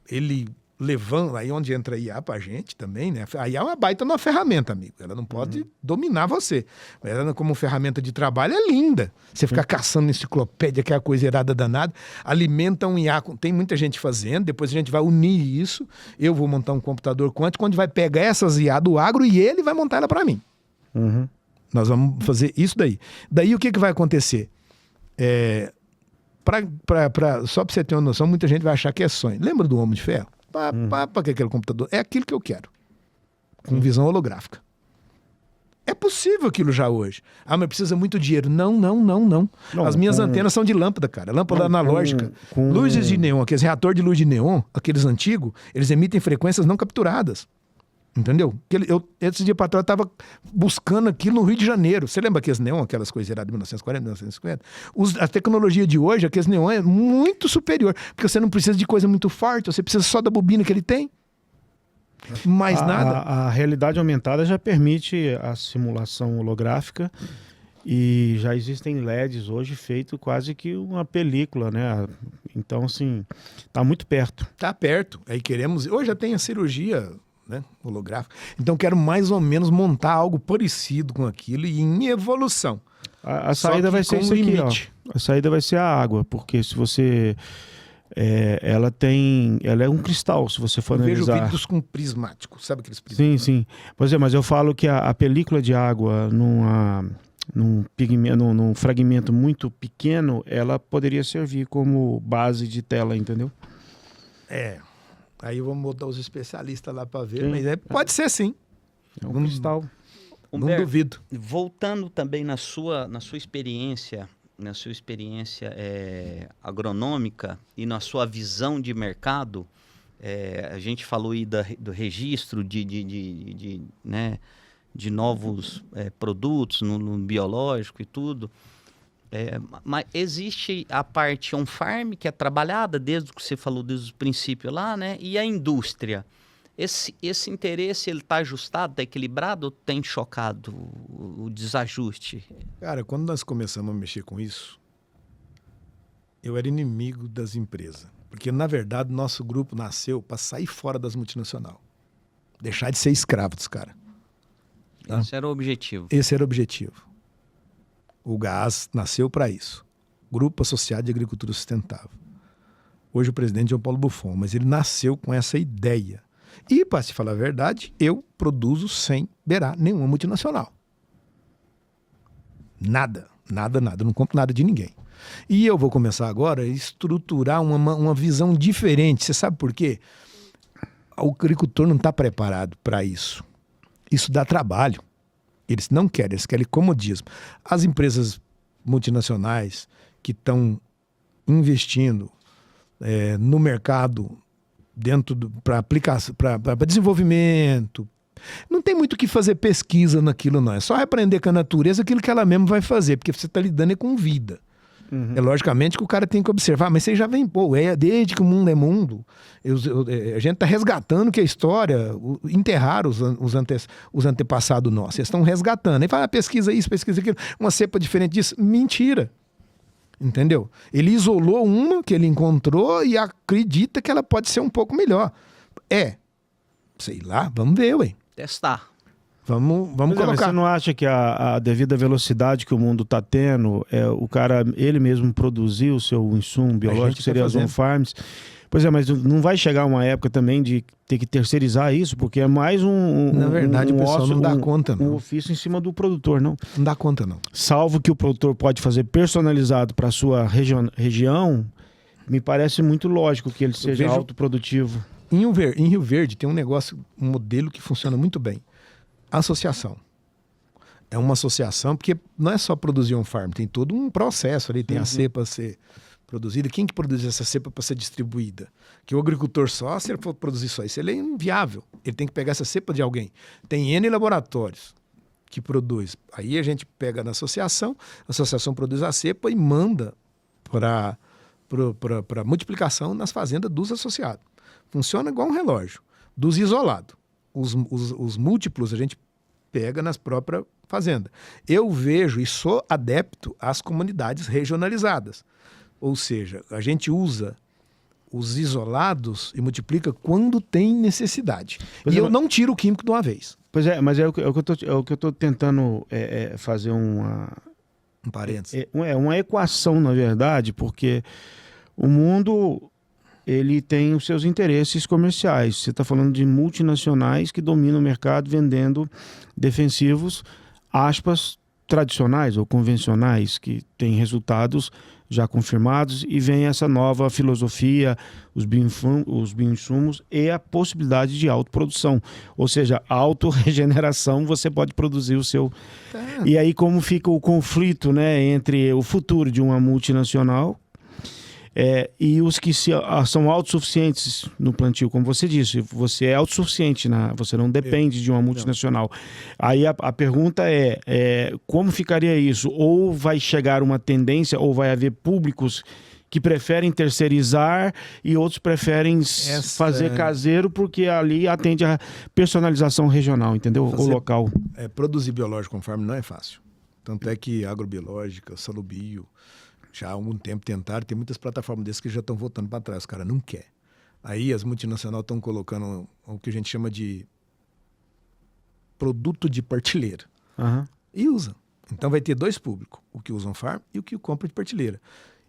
ele levanta, aí onde entra a IA pra gente também, né? A IA é uma baita numa ferramenta, amigo. Ela não pode dominar você. Ela, como ferramenta de trabalho, é linda. Você ficar caçando enciclopédia, que é a coisa errada danada, alimenta um IA. Tem muita gente fazendo, depois a gente vai unir isso. Eu vou montar um computador quântico, onde vai pegar essas IA do agro e ele vai montar ela para mim. Nós vamos fazer isso daí. Daí o que vai acontecer? Só para você ter uma noção, muita gente vai achar que é sonho. Lembra do Homem de Ferro? Para que aquele computador? É aquilo que eu quero. Com visão holográfica. É possível aquilo já hoje. Mas precisa muito dinheiro. Não. As minhas antenas são de lâmpada, cara. Lâmpada analógica. Luzes de neon, aqueles reator de luz de neon, aqueles antigos, eles emitem frequências não capturadas. Entendeu? Esse dia para trás eu estava buscando aquilo no Rio de Janeiro. Você lembra aqueles neon, aquelas coisas de 1940, 1950? A tecnologia de hoje, aqueles neon, é muito superior. Porque você não precisa de coisa muito forte, você precisa só da bobina que ele tem. Mais nada. A realidade aumentada já permite a simulação holográfica e já existem LEDs hoje feito quase que uma película, né? Então, assim, está muito perto. Está perto. Aí queremos... Hoje já tem a cirurgia... né, holográfico. Então quero mais ou menos montar algo parecido com aquilo e em evolução. A saída vai ser isso aqui, ó. A saída vai ser a água, porque se você ela é um cristal, se você for analisar. Vejo vidros com prismático, sabe aqueles prismáticos? Sim. Pois é, mas eu falo que a película de água num fragmento muito pequeno, ela poderia servir como base de tela, entendeu? Aí vamos botar os especialistas lá para ver, mas pode ser sim. É um cristal. Não duvido. Voltando também na sua experiência, agronômica e na sua visão de mercado, a gente falou aí do registro de novos produtos no biológico e tudo. Mas existe a parte on-farm, que é trabalhada desde o que você falou, desde o princípio lá, né? E a indústria. Esse interesse, ele está ajustado, está equilibrado ou tem chocado o desajuste? Cara, quando nós começamos a mexer com isso, eu era inimigo das empresas. Porque, na verdade, nosso grupo nasceu para sair fora das multinacionais. Deixar de ser escravo dos caras. Tá? Esse era o objetivo. Esse era o objetivo. O GAS nasceu para isso. Grupo Associado de Agricultura Sustentável. Hoje o presidente é o Paulo Buffon, mas ele nasceu com essa ideia. E, para se falar a verdade, eu produzo sem beirar nenhuma multinacional. Nada. Não compro nada de ninguém. E eu vou começar agora a estruturar uma visão diferente. Você sabe por quê? O agricultor não está preparado para isso. Isso dá trabalho. Eles não querem, eles querem comodismo. As empresas multinacionais que estão investindo no mercado para aplicação, para desenvolvimento, não tem muito o que fazer pesquisa naquilo, não. É só aprender com a natureza aquilo que ela mesma vai fazer, porque você está lidando com vida. Uhum. É logicamente que o cara tem que observar, mas você já vem, desde que o mundo é mundo, a gente está resgatando que a história, enterraram os antepassados nossos, eles estão resgatando. Aí fala, pesquisa isso, pesquisa aquilo, uma cepa diferente disso. Mentira. Entendeu? Ele isolou uma que ele encontrou e acredita que ela pode ser um pouco melhor. Sei lá, vamos ver, ué. Testar. Vamos colocar. Mas você não acha que a devida velocidade que o mundo está tendo, o cara, ele mesmo produzir o seu insumo biológico, que seria as on-farms? Pois é, mas não vai chegar uma época também de ter que terceirizar isso, porque é mais Na verdade, o pessoal não dá conta, não. Um ofício em cima do produtor, não. Não dá conta, não. Salvo que o produtor pode fazer personalizado para a sua região, me parece muito lógico que ele seja autoprodutivo. Em Rio Verde tem um modelo que funciona muito bem. Associação. É uma associação, porque não é só produzir um farm, tem todo um processo ali, tem a cepa a ser produzida. Quem que produz essa cepa para ser distribuída? Que o agricultor só, se ele for produzir só isso, ele é inviável. Ele tem que pegar essa cepa de alguém. Tem N laboratórios que produz. Aí a gente pega na associação, a associação produz a cepa e manda para multiplicação nas fazendas dos associados. Funciona igual um relógio. Dos isolados. Os múltiplos a gente pega nas próprias fazendas. Eu vejo e sou adepto às comunidades regionalizadas. Ou seja, a gente usa os isolados e multiplica quando tem necessidade. Eu não tiro o químico de uma vez. Pois é, mas é o que eu estou tentando fazer um parênteses. Uma equação, na verdade, porque o mundo ele tem os seus interesses comerciais. Você está falando de multinacionais que dominam o mercado vendendo defensivos, aspas, tradicionais ou convencionais, que têm resultados já confirmados, e vem essa nova filosofia, os bioinsumos e a possibilidade de autoprodução. Ou seja, autorregeneração, você pode produzir o seu... E aí como fica o conflito, né, entre o futuro de uma multinacional e os que são autossuficientes no plantio, como você disse, você é autossuficiente, você não depende de uma multinacional. Aí a pergunta como ficaria isso? Ou vai chegar uma tendência, ou vai haver públicos que preferem terceirizar e outros preferem fazer caseiro, porque ali atende a personalização regional, entendeu? O local. Produzir biológico conforme não é fácil. Tanto é que agrobiológica, salubio, já há algum tempo tentaram, tem muitas plataformas dessas que já estão voltando para trás, o cara não quer. Aí as multinacionais estão colocando o que a gente chama de produto de partilheira. Uhum. E usa. Então vai ter dois públicos, o que usa um farm e o que compra de partilheira.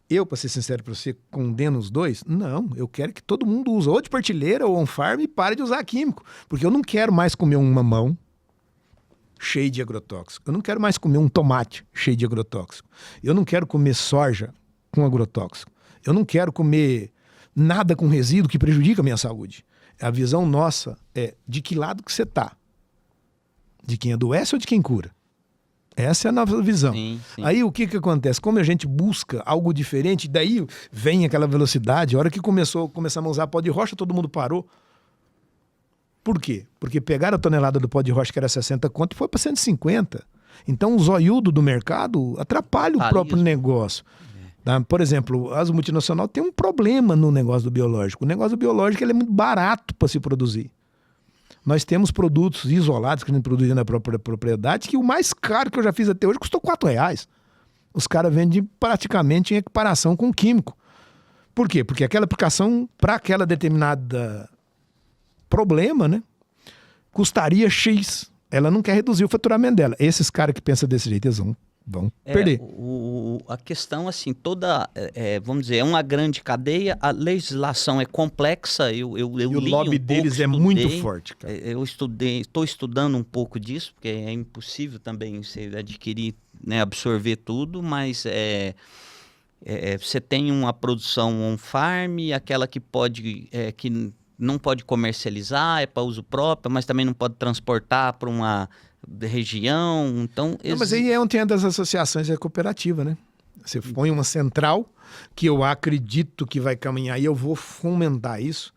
Eu, para ser sincero para você, condeno os dois? Não, eu quero que todo mundo use ou de partilheira ou on farm e pare de usar químico. Porque eu não quero mais comer um mamão cheio de agrotóxico. Eu não quero mais comer um tomate cheio de agrotóxico. Eu não quero comer soja com agrotóxico. Eu não quero comer nada com resíduo que prejudica a minha saúde. A visão nossa é de que lado que você está. De quem adoece ou de quem cura? Essa é a nossa visão. Sim. Aí o que acontece? Como a gente busca algo diferente, daí vem aquela velocidade. A hora que começamos a usar pó de rocha, todo mundo parou. Por quê? Porque pegaram a tonelada do pó de rocha que era 60 conto e foi para 150. Então o zoiudo do mercado atrapalha o próprio negócio. Tá? Por exemplo, as multinacionais têm um problema no negócio do biológico. O negócio do biológico ele é muito barato para se produzir. Nós temos produtos isolados que a gente produz na própria propriedade, que o mais caro que eu já fiz até hoje custou R$4. Os caras vendem praticamente em equiparação com químico. Por quê? Porque aquela aplicação para aquela determinada problema, né, custaria X. Ela não quer reduzir o faturamento dela. Esses caras que pensam desse jeito, eles vão perder. A questão, assim, toda, vamos dizer, é uma grande cadeia, a legislação é complexa, eu li o lobby deles é muito forte, cara. Eu estou estudando um pouco disso, porque é impossível também você adquirir, né, absorver tudo, mas você tem uma produção on-farm, aquela que que não pode comercializar, é para uso próprio, mas também não pode transportar para uma região. Então, Não, mas aí é onde tem das associações, é cooperativa, né? Você põe uma central que eu acredito que vai caminhar e eu vou fomentar isso.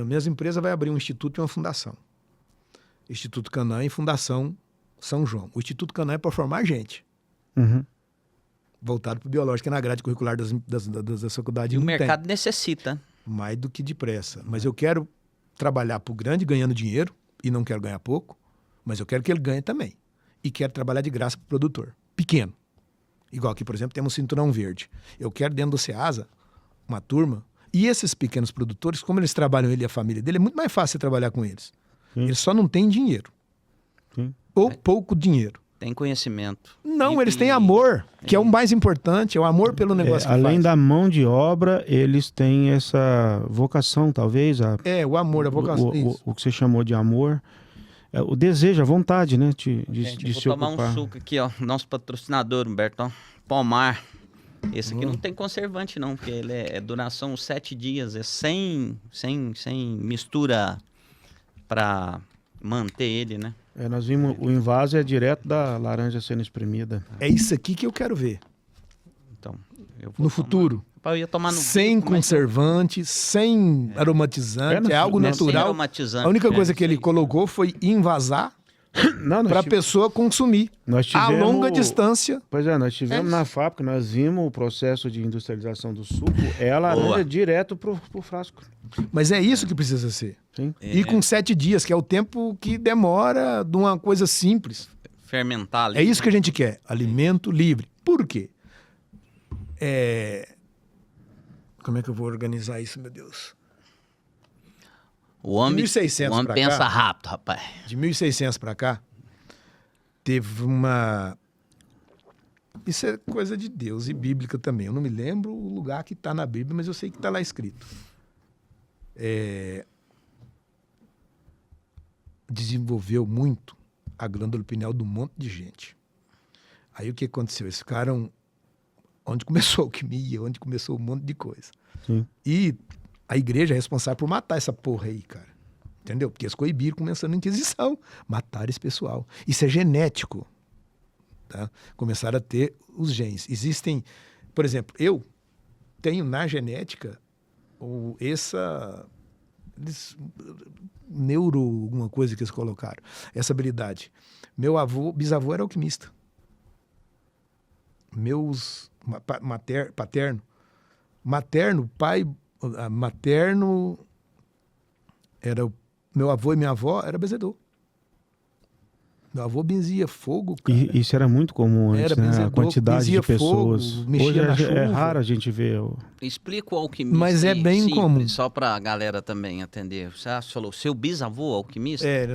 Minhas empresas vai abrir um instituto e uma fundação. Instituto Canaã e Fundação São João. O Instituto Canaã é para formar gente. Uhum. Voltado para o biológico, que na grade curricular das faculdades E o não mercado tem. necessita. Mais do que depressa. Mas eu quero trabalhar para o grande ganhando dinheiro, e não quero ganhar pouco, mas eu quero que ele ganhe também. E quero trabalhar de graça para o produtor. Pequeno. Igual aqui, por exemplo, temos o Cinturão Verde. Eu quero dentro do Ceasa uma turma, e esses pequenos produtores, como eles trabalham, ele e a família dele, é muito mais fácil trabalhar com eles. Eles só não têm dinheiro. Ou pouco dinheiro. Tem conhecimento. Não, eles têm amor, que é o mais importante, é o amor pelo negócio que além faz. da mão de obra, eles têm essa vocação, talvez. O amor, a vocação. O que você chamou de amor. O desejo, a vontade, né? De Vou se tomar ocupar. um suco aqui, ó. Nosso patrocinador, Humberto. Ó. Pomar. Esse aqui não tem conservante, não, porque ele é duração 7 dias. É sem mistura para manter ele, né? Nós vimos, o invase é direto da laranja sendo espremida. É isso aqui que eu quero ver. Então, eu vou No futuro. Eu ia tomar no Sem bico, mas conservante, sem aromatizante, é algo não, sem natural. aromatizante. A única coisa que ele isso aí. colocou foi invasar para a pessoa consumir nós a tivemos, longa distância. Pois é, nós tivemos na fábrica, nós vimos o processo de industrialização do suco, é a laranja direto pro frasco. Mas é isso que precisa ser. Sim. E com 7 dias, que é o tempo que demora de uma coisa simples. Fermentar ali. É isso que a gente quer, alimento livre. Por quê? Como é que eu vou organizar isso, meu Deus? O homem, De 1600 o homem pra pensa cá. rápido, rapaz. De 1600 para cá, teve uma... Isso é coisa de Deus e bíblica também. Eu não me lembro o lugar que está na Bíblia, mas eu sei que está lá escrito. Desenvolveu muito a glândula pineal de um monte de gente. Aí o que aconteceu? Eles ficaram onde começou a alquimia, onde começou um monte de coisa. Sim. E a igreja é responsável por matar essa porra aí, cara. Entendeu? Porque eles coibiram começando a Inquisição. Mataram esse pessoal. Isso é genético. Tá? Começaram a ter os genes. Existem... Por exemplo, eu tenho na genética alguma coisa que eles colocaram. Essa habilidade. Meu bisavô era alquimista. Meus materno era meu avô e minha avó era benzedor. Meu avô benzia fogo, cara. E isso era muito comum antes, Era né? A benzedor, quantidade de benzia pessoas. fogo, mexia Hoje na é chuva. raro a gente ver. Explica o alquimista. Mas é aí, bem simples, comum. Só para a galera também entender. Você falou, seu bisavô alquimista? Era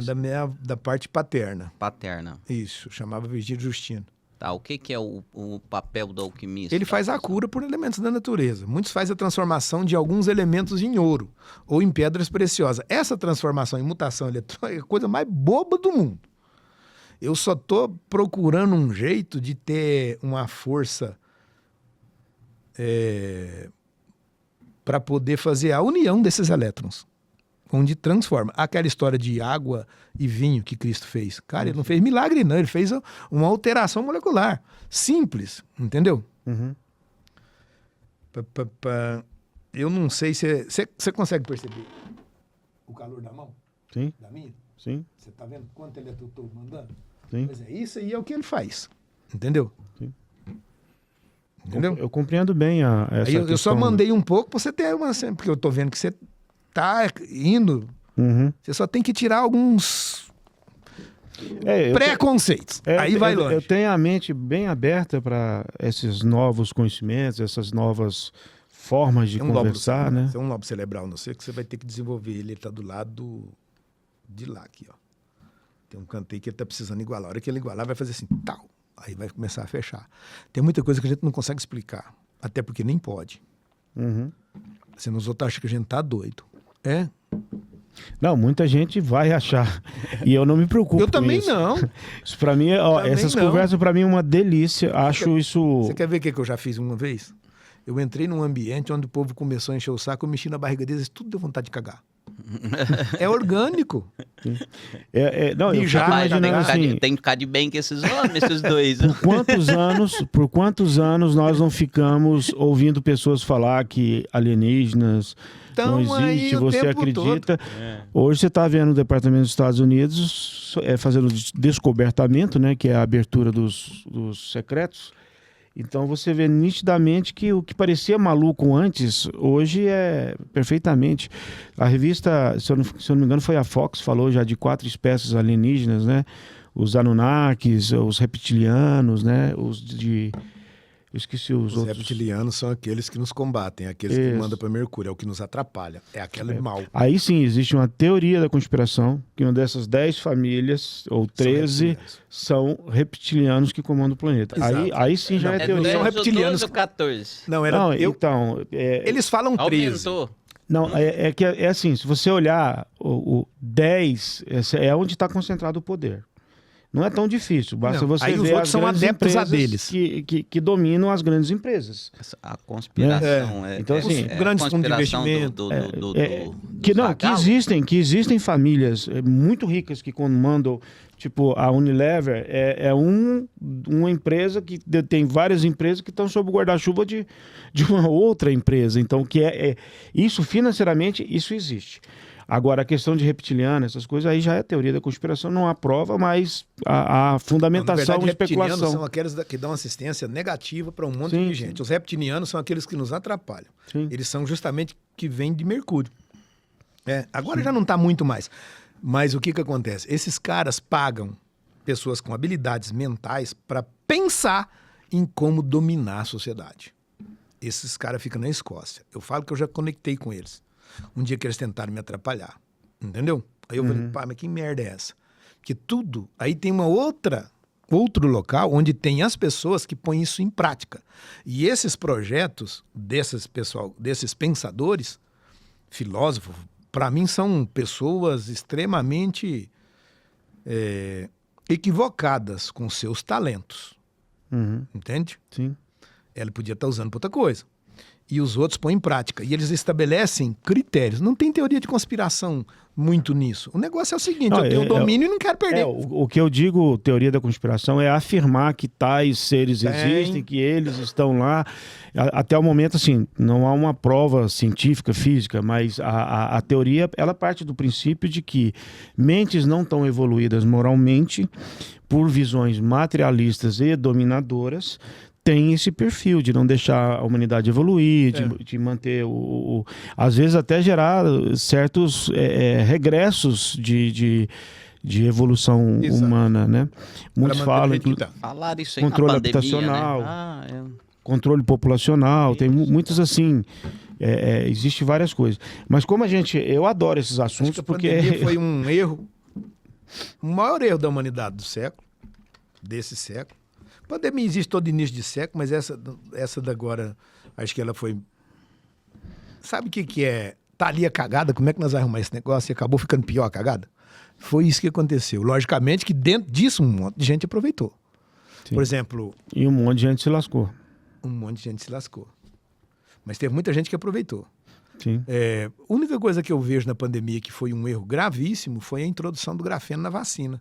da parte paterna. Paterna. Isso, chamava Virgílio Justino. Tá, o que é o papel do alquimista? Ele faz a cura por elementos da natureza. Muitos fazem a transformação de alguns elementos em ouro ou em pedras preciosas. Essa transformação em mutação eletrônica é a coisa mais boba do mundo. Eu só estou procurando um jeito de ter uma força para poder fazer a união desses elétrons, onde transforma. Aquela história de água e vinho que Cristo fez. Cara, ele não fez milagre não, ele fez uma alteração molecular. Simples, entendeu? Uhum. Eu não sei se... Você consegue perceber o calor da mão? Sim, Da minha? sim, Você tá vendo quanto ele eu tô mandando? sim. Pois é, isso aí é o que ele faz. Entendeu? Sim. Entendeu? Eu compreendo bem essa Aí eu só questão. mandei um pouco pra você ter uma... Porque eu tô vendo que você tá indo... Uhum. Você só tem que tirar alguns Eu preconceitos. Aí vai longe. Eu tenho a mente bem aberta para esses novos conhecimentos, essas novas formas de conversar, né? Tem um lobo cerebral, não sei, que você vai ter que desenvolver ele. Ele tá do lado de lá, aqui, ó. Tem um canto aí que ele tá precisando igualar. A hora que ele igualar, vai fazer assim, tal. Aí vai começar a fechar. Tem muita coisa que a gente não consegue explicar. Até porque nem pode. Uhum. Senão os outros acham que a gente tá doido. É. Não, muita gente vai achar. E eu não me preocupo Eu com também isso. não. Isso para mim, essas conversas para mim é uma delícia. Acho isso... Você quer ver o que eu já fiz uma vez? Eu entrei num ambiente onde o povo começou a encher o saco, eu mexi na barriga deles e tudo deu vontade de cagar. É orgânico. Não, eu Mijar, fico Mas imaginando assim... tem que ficar de bem com esses homens, esses dois. Por quantos anos nós não ficamos ouvindo pessoas falar que alienígenas não existe, você acredita? Hoje você está vendo o Departamento dos Estados Unidos fazendo descobertamento, né, que é a abertura dos secretos. Então você vê nitidamente que o que parecia maluco antes, hoje é perfeitamente. A revista, se eu não me engano, foi a Fox, falou já de 4 espécies alienígenas, né? Os Anunnakis, os reptilianos, né? Eu esqueci os outros. Os reptilianos são aqueles que nos combatem, aqueles que mandam para Mercúrio, é o que nos atrapalha, é aquele mal. Aí sim, existe uma teoria da conspiração, que uma dessas 10 famílias, ou 13, são reptilianos que comandam o planeta. Aí sim já é teoria. São reptilianos. 12 ou 14? Não, então... Eles falam 13. Aumentou. Não, é assim, se você olhar o 10, é onde está concentrado o poder. Não é tão difícil, basta você aí ver os outros as são grandes adeptos a empresas deles. que dominam as grandes empresas. A conspiração Então, assim, grandes fundos de investimento. Que existem famílias muito ricas que comandam, tipo a Unilever, uma empresa que tem várias empresas que estão sob o guarda-chuva de uma outra empresa. Então, isso financeiramente, isso existe. Agora, a questão de reptiliano, essas coisas, aí já é teoria da conspiração, não há prova, mas a fundamentação e especulação. Reptilianos são aqueles que dão assistência negativa para um monte de gente. Os reptilianos são aqueles que nos atrapalham. Sim. Eles são justamente que vêm de Mercúrio. Agora já não está muito mais. Mas o que acontece? Esses caras pagam pessoas com habilidades mentais para pensar em como dominar a sociedade. Esses caras ficam na Escócia. Eu falo que eu já conectei com eles. Um dia que eles tentaram me atrapalhar, entendeu? Aí eu falei, pá, mas que merda é essa? Porque tudo, aí tem outro local onde tem as pessoas que põem isso em prática. E esses projetos desses pensadores, filósofos, para mim são pessoas extremamente equivocadas com seus talentos, entende? Sim. Ela podia estar usando para outra coisa. E os outros põem em prática. E eles estabelecem critérios. Não tem teoria de conspiração muito nisso. O negócio é o seguinte, eu tenho domínio e não quero perder. O que eu digo, teoria da conspiração, é afirmar que tais seres existem, que eles estão lá. Até o momento, assim, não há uma prova científica, física, mas a teoria, ela parte do princípio de que mentes não tão evoluídas moralmente, por visões materialistas e dominadoras, tem esse perfil de não deixar a humanidade evoluir, de manter às vezes até gerar certos regressos de evolução humana, né? Muitos falam Falaram isso aí controle na pandemia, habitacional, né? controle populacional, tem muitos assim, existe várias coisas. Mas como eu adoro esses assuntos, acho que porque a pandemia foi um erro, o maior erro da humanidade desse século. A pandemia existe todo início de século, mas essa da agora, acho que ela foi... Sabe o que é? Tá ali a cagada, como é que nós vamos arrumar esse negócio? E acabou ficando pior a cagada? Foi isso que aconteceu. Logicamente que dentro disso um monte de gente aproveitou. Sim. Por exemplo... E um monte de gente se lascou. Um monte de gente se lascou. Mas teve muita gente que aproveitou. Sim. A única coisa que eu vejo na pandemia que foi um erro gravíssimo foi a introdução do grafeno na vacina,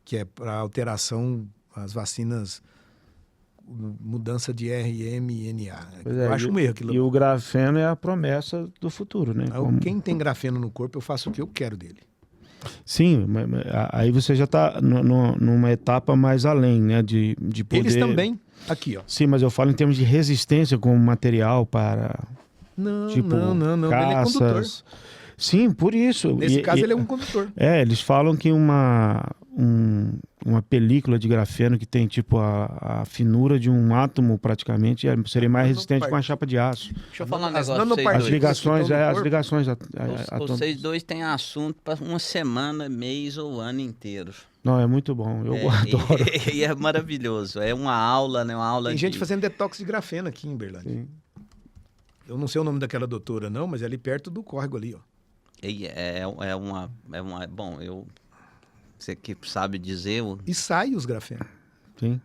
que é para alteração, as vacinas... mudança de RMNA. Eu acho um erro aquilo. E o grafeno é a promessa do futuro, né? Quem tem grafeno no corpo, eu faço o que eu quero dele. Sim, aí você já está numa etapa mais além, né? De poder... Eles também. Aqui, ó. Sim, mas eu falo em termos de resistência como material para... Não. Caças. Ele é condutor. Sim, por isso. Nesse caso, ele é um condutor. Eles falam que uma película de grafeno que tem tipo a finura de um átomo praticamente seria mais resistente com a chapa de aço. Deixa eu falar um negócio. As ligações Vocês dois têm assunto para uma semana, mês ou ano inteiro. Não, é muito bom. Eu adoro. E é maravilhoso. É uma aula, né? Uma aula tem gente fazendo detox de grafeno aqui em Berlândia. Sim. Eu não sei o nome daquela doutora, não, mas é ali perto do córrego ali, ó. Bom, você que sabe dizer... E sai os grafenos. Sim.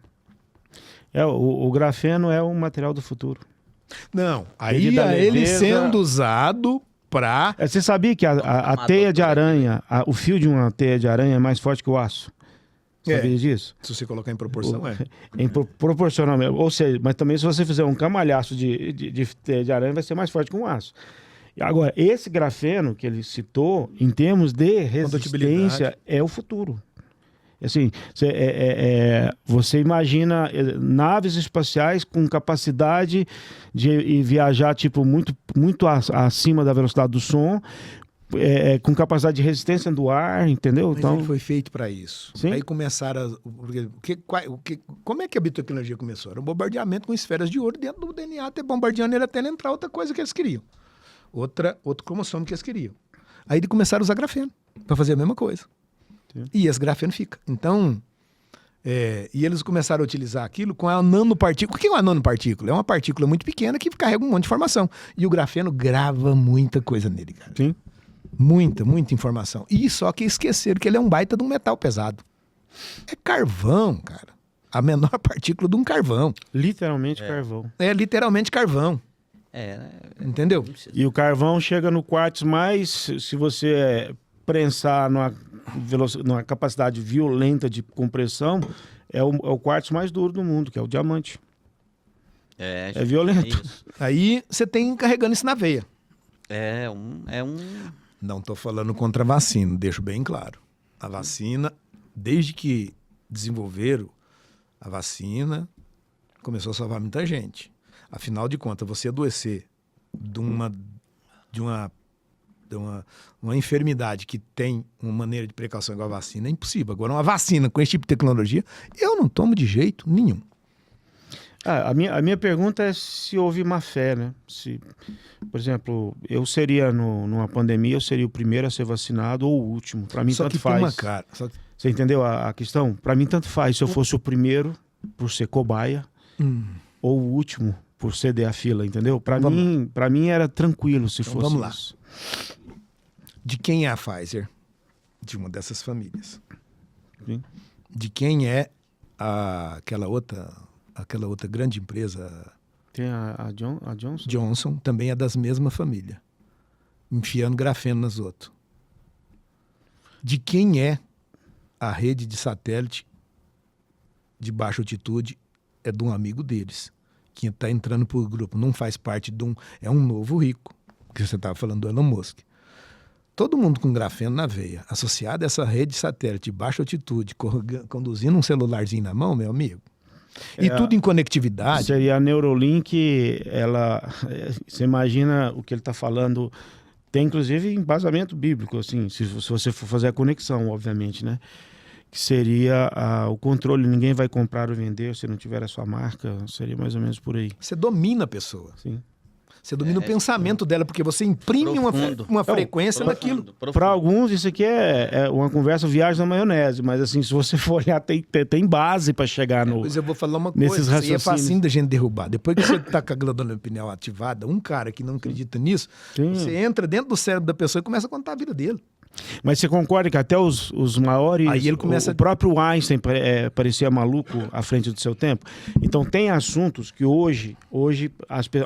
O grafeno é um material do futuro. Não, aí Devido à ele leveza- sendo usado para... Você sabia que a teia de aranha, o fio de uma teia de aranha é mais forte que o aço? Sabia disso? Se você colocar em proporção, Proporcionalmente. Ou seja, mas também se você fizer um camalhaço de teia de aranha, vai ser mais forte que um aço. E agora, esse grafeno que ele citou, em termos de resistência, é o futuro. Assim, você imagina naves espaciais com capacidade de viajar tipo, muito acima da velocidade do som, com capacidade de resistência do ar, entendeu? Mas então ele foi feito para isso. Sim. Aí começaram como é que a biotecnologia começou? Era um bombardeamento com esferas de ouro dentro do DNA, até bombardeando ele até ele entrar outra coisa que eles queriam. Outro cromossomo que eles queriam. Aí eles começaram a usar grafeno para fazer a mesma coisa. Sim. E esse grafeno fica. Então, e eles começaram a utilizar aquilo com a nanopartícula. O que é uma nanopartícula? É uma partícula muito pequena que carrega um monte de informação. E o grafeno grava muita coisa nele, cara. Sim. Muita informação. E só que esqueceram que ele é um baita de um metal pesado. É carvão, cara. A menor partícula de um carvão. Literalmente carvão. É literalmente carvão. Entendeu? E o carvão chega no quartzo mais, se você prensar numa capacidade violenta de compressão, é o quartzo mais duro do mundo, que é o diamante. É violento. Aí você tem carregando isso na veia. Não estou falando contra a vacina, deixo bem claro. A vacina, desde que desenvolveram a vacina, começou a salvar muita gente. Afinal de contas, você adoecer de uma enfermidade que tem uma maneira de precaução igual a vacina é impossível. Agora, uma vacina com esse tipo de tecnologia, eu não tomo de jeito nenhum. A minha pergunta é se houve má fé, né? Se, por exemplo, eu seria numa pandemia, eu seria o primeiro a ser vacinado ou o último. Para mim, só tanto que faz. Tem uma cara. Você entendeu a questão? Para mim, tanto faz. Se eu fosse o primeiro por ser cobaia ou o último por ceder a fila, entendeu? Para mim era tranquilo se fosse vamos lá. isso. De quem é a Pfizer? De uma dessas famílias. Sim. De quem é aquela outra grande empresa? Tem a Johnson? Johnson, também é das mesma família. Enfiando grafeno nas outras. De quem é a rede de satélite de baixa altitude? É de um amigo deles, que está entrando por grupo. Não faz parte de é um novo rico, que você estava falando do Elon Musk. Todo mundo com grafeno na veia, associado a essa rede de satélite de baixa altitude, conduzindo um celularzinho na mão, meu amigo. E tudo em conectividade. Seria a Neuralink, você imagina o que ele está falando, tem inclusive embasamento bíblico, assim, se você for fazer a conexão, obviamente, né? Que seria o controle, ninguém vai comprar ou vender se não tiver a sua marca, seria mais ou menos por aí. Você domina a pessoa. Sim. Você domina o pensamento dela, porque você imprime uma frequência naquilo. Para alguns, isso aqui é uma conversa viagem na maionese, mas assim, se você for olhar, tem base para chegar no. Mas eu vou falar uma nesses coisa, isso é raciocínios. facinho da gente derrubar. Depois que você está com a glândula pineal ativada, um cara que não acredita nisso, você entra dentro do cérebro da pessoa e começa a contar a vida dele. Mas você concorda que até os maiores... Aí ele começa o próprio Einstein parecia maluco à frente do seu tempo. Então tem assuntos que hoje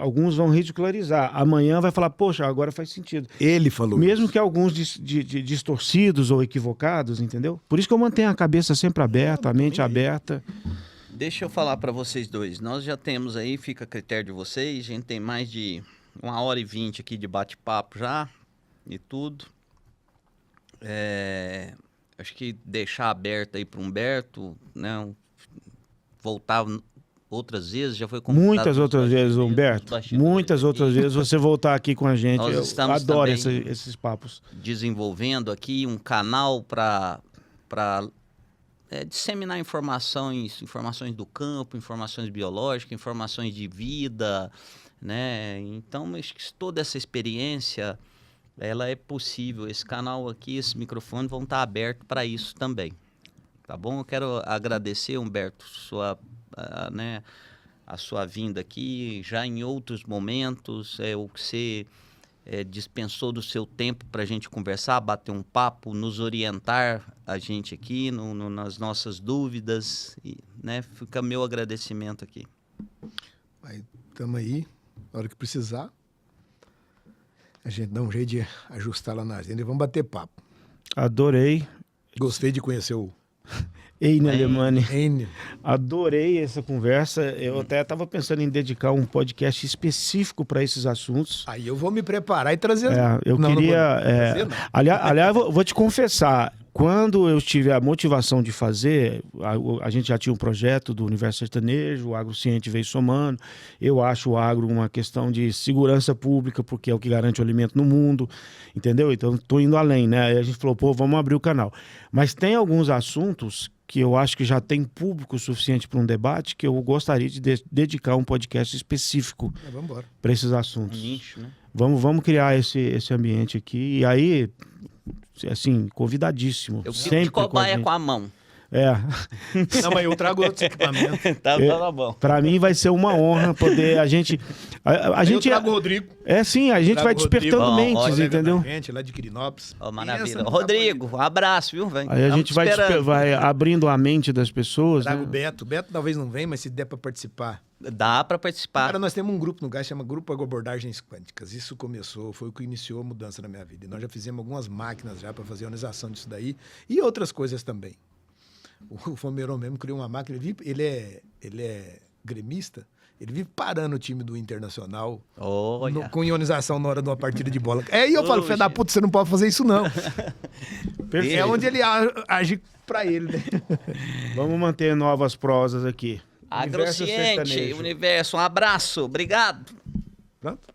alguns vão ridicularizar. Amanhã vai falar, poxa, agora faz sentido. Ele falou mesmo isso. Que alguns distorcidos ou equivocados, entendeu? Por isso que eu mantenho a cabeça sempre aberta, a mente aberta. Deixa eu falar para vocês dois. Nós já temos aí, fica a critério de vocês, a gente tem mais de 1h20 aqui de bate-papo já e tudo. Acho que deixar aberto aí para o Humberto, né? Voltar outras vezes, já foi convidado. Muitas outras vezes, Humberto. Muitas outras vezes você voltar aqui com a gente. Nós eu estamos adoro esses papos. Desenvolvendo aqui um canal para disseminar informações do campo, informações biológicas, informações de vida, né? Então, acho que toda essa experiência ela é possível. Esse canal aqui, esse microfone vão estar abertos para isso também. Tá bom? Eu quero agradecer, Humberto, a sua vinda aqui, já em outros momentos, o que você dispensou do seu tempo para a gente conversar, bater um papo, nos orientar a gente aqui nas nossas dúvidas. E, né, fica meu agradecimento aqui. Estamos aí, na hora que precisar. A gente dá um jeito de ajustar lá na agenda e vamos bater papo. Adorei. Gostei de conhecer o Eine Alemani. Eine. Adorei essa conversa. Eu até estava pensando em dedicar um podcast específico para esses assuntos. Aí eu vou me preparar e trazer. Eu Não, queria. não vou trazer, não. Aliás, vou te confessar. Quando eu tive a motivação de fazer, a gente já tinha um projeto do Universo Sertanejo, o Agrociente veio somando. Eu acho o agro uma questão de segurança pública, porque é o que garante o alimento no mundo, entendeu? Então, estou indo além, né? Aí a gente falou, pô, vamos abrir o canal. Mas tem alguns assuntos que eu acho que já tem público suficiente para um debate, que eu gostaria de dedicar um podcast específico para esses assuntos. Nicho, né? Vamos criar esse ambiente aqui. E aí, assim, convidadíssimo. Eu fico sempre de cobaia com a mão. Não, mas eu trago outros equipamentos. Tá bom. Para mim vai ser uma honra poder a gente Eu trago o Rodrigo. Sim, a gente vai despertando Rodrigo. mentes, entendeu? Gente, lá de Quirinópolis. Maravilha. Rodrigo, um abraço, viu? Aí a gente vai abrindo a mente das pessoas. Trago né? o Beto. Beto talvez não venha, mas se der para participar. Dá para participar. Cara, nós temos um grupo no GAS, chama Grupo Agroabordagens Quânticas. Isso foi o que iniciou a mudança na minha vida. E nós já fizemos algumas máquinas já para fazer a ionização disso daí. E outras coisas também. O Fomeron mesmo criou uma máquina, ele é gremista, ele vive parando o time do Internacional com ionização na hora de uma partida de bola. Aí eu falo, filho da puta, você não pode fazer isso não. É onde ele age pra ele, né? Vamos manter novas prosas aqui. Agrociente, Universo, um abraço, obrigado. Pronto?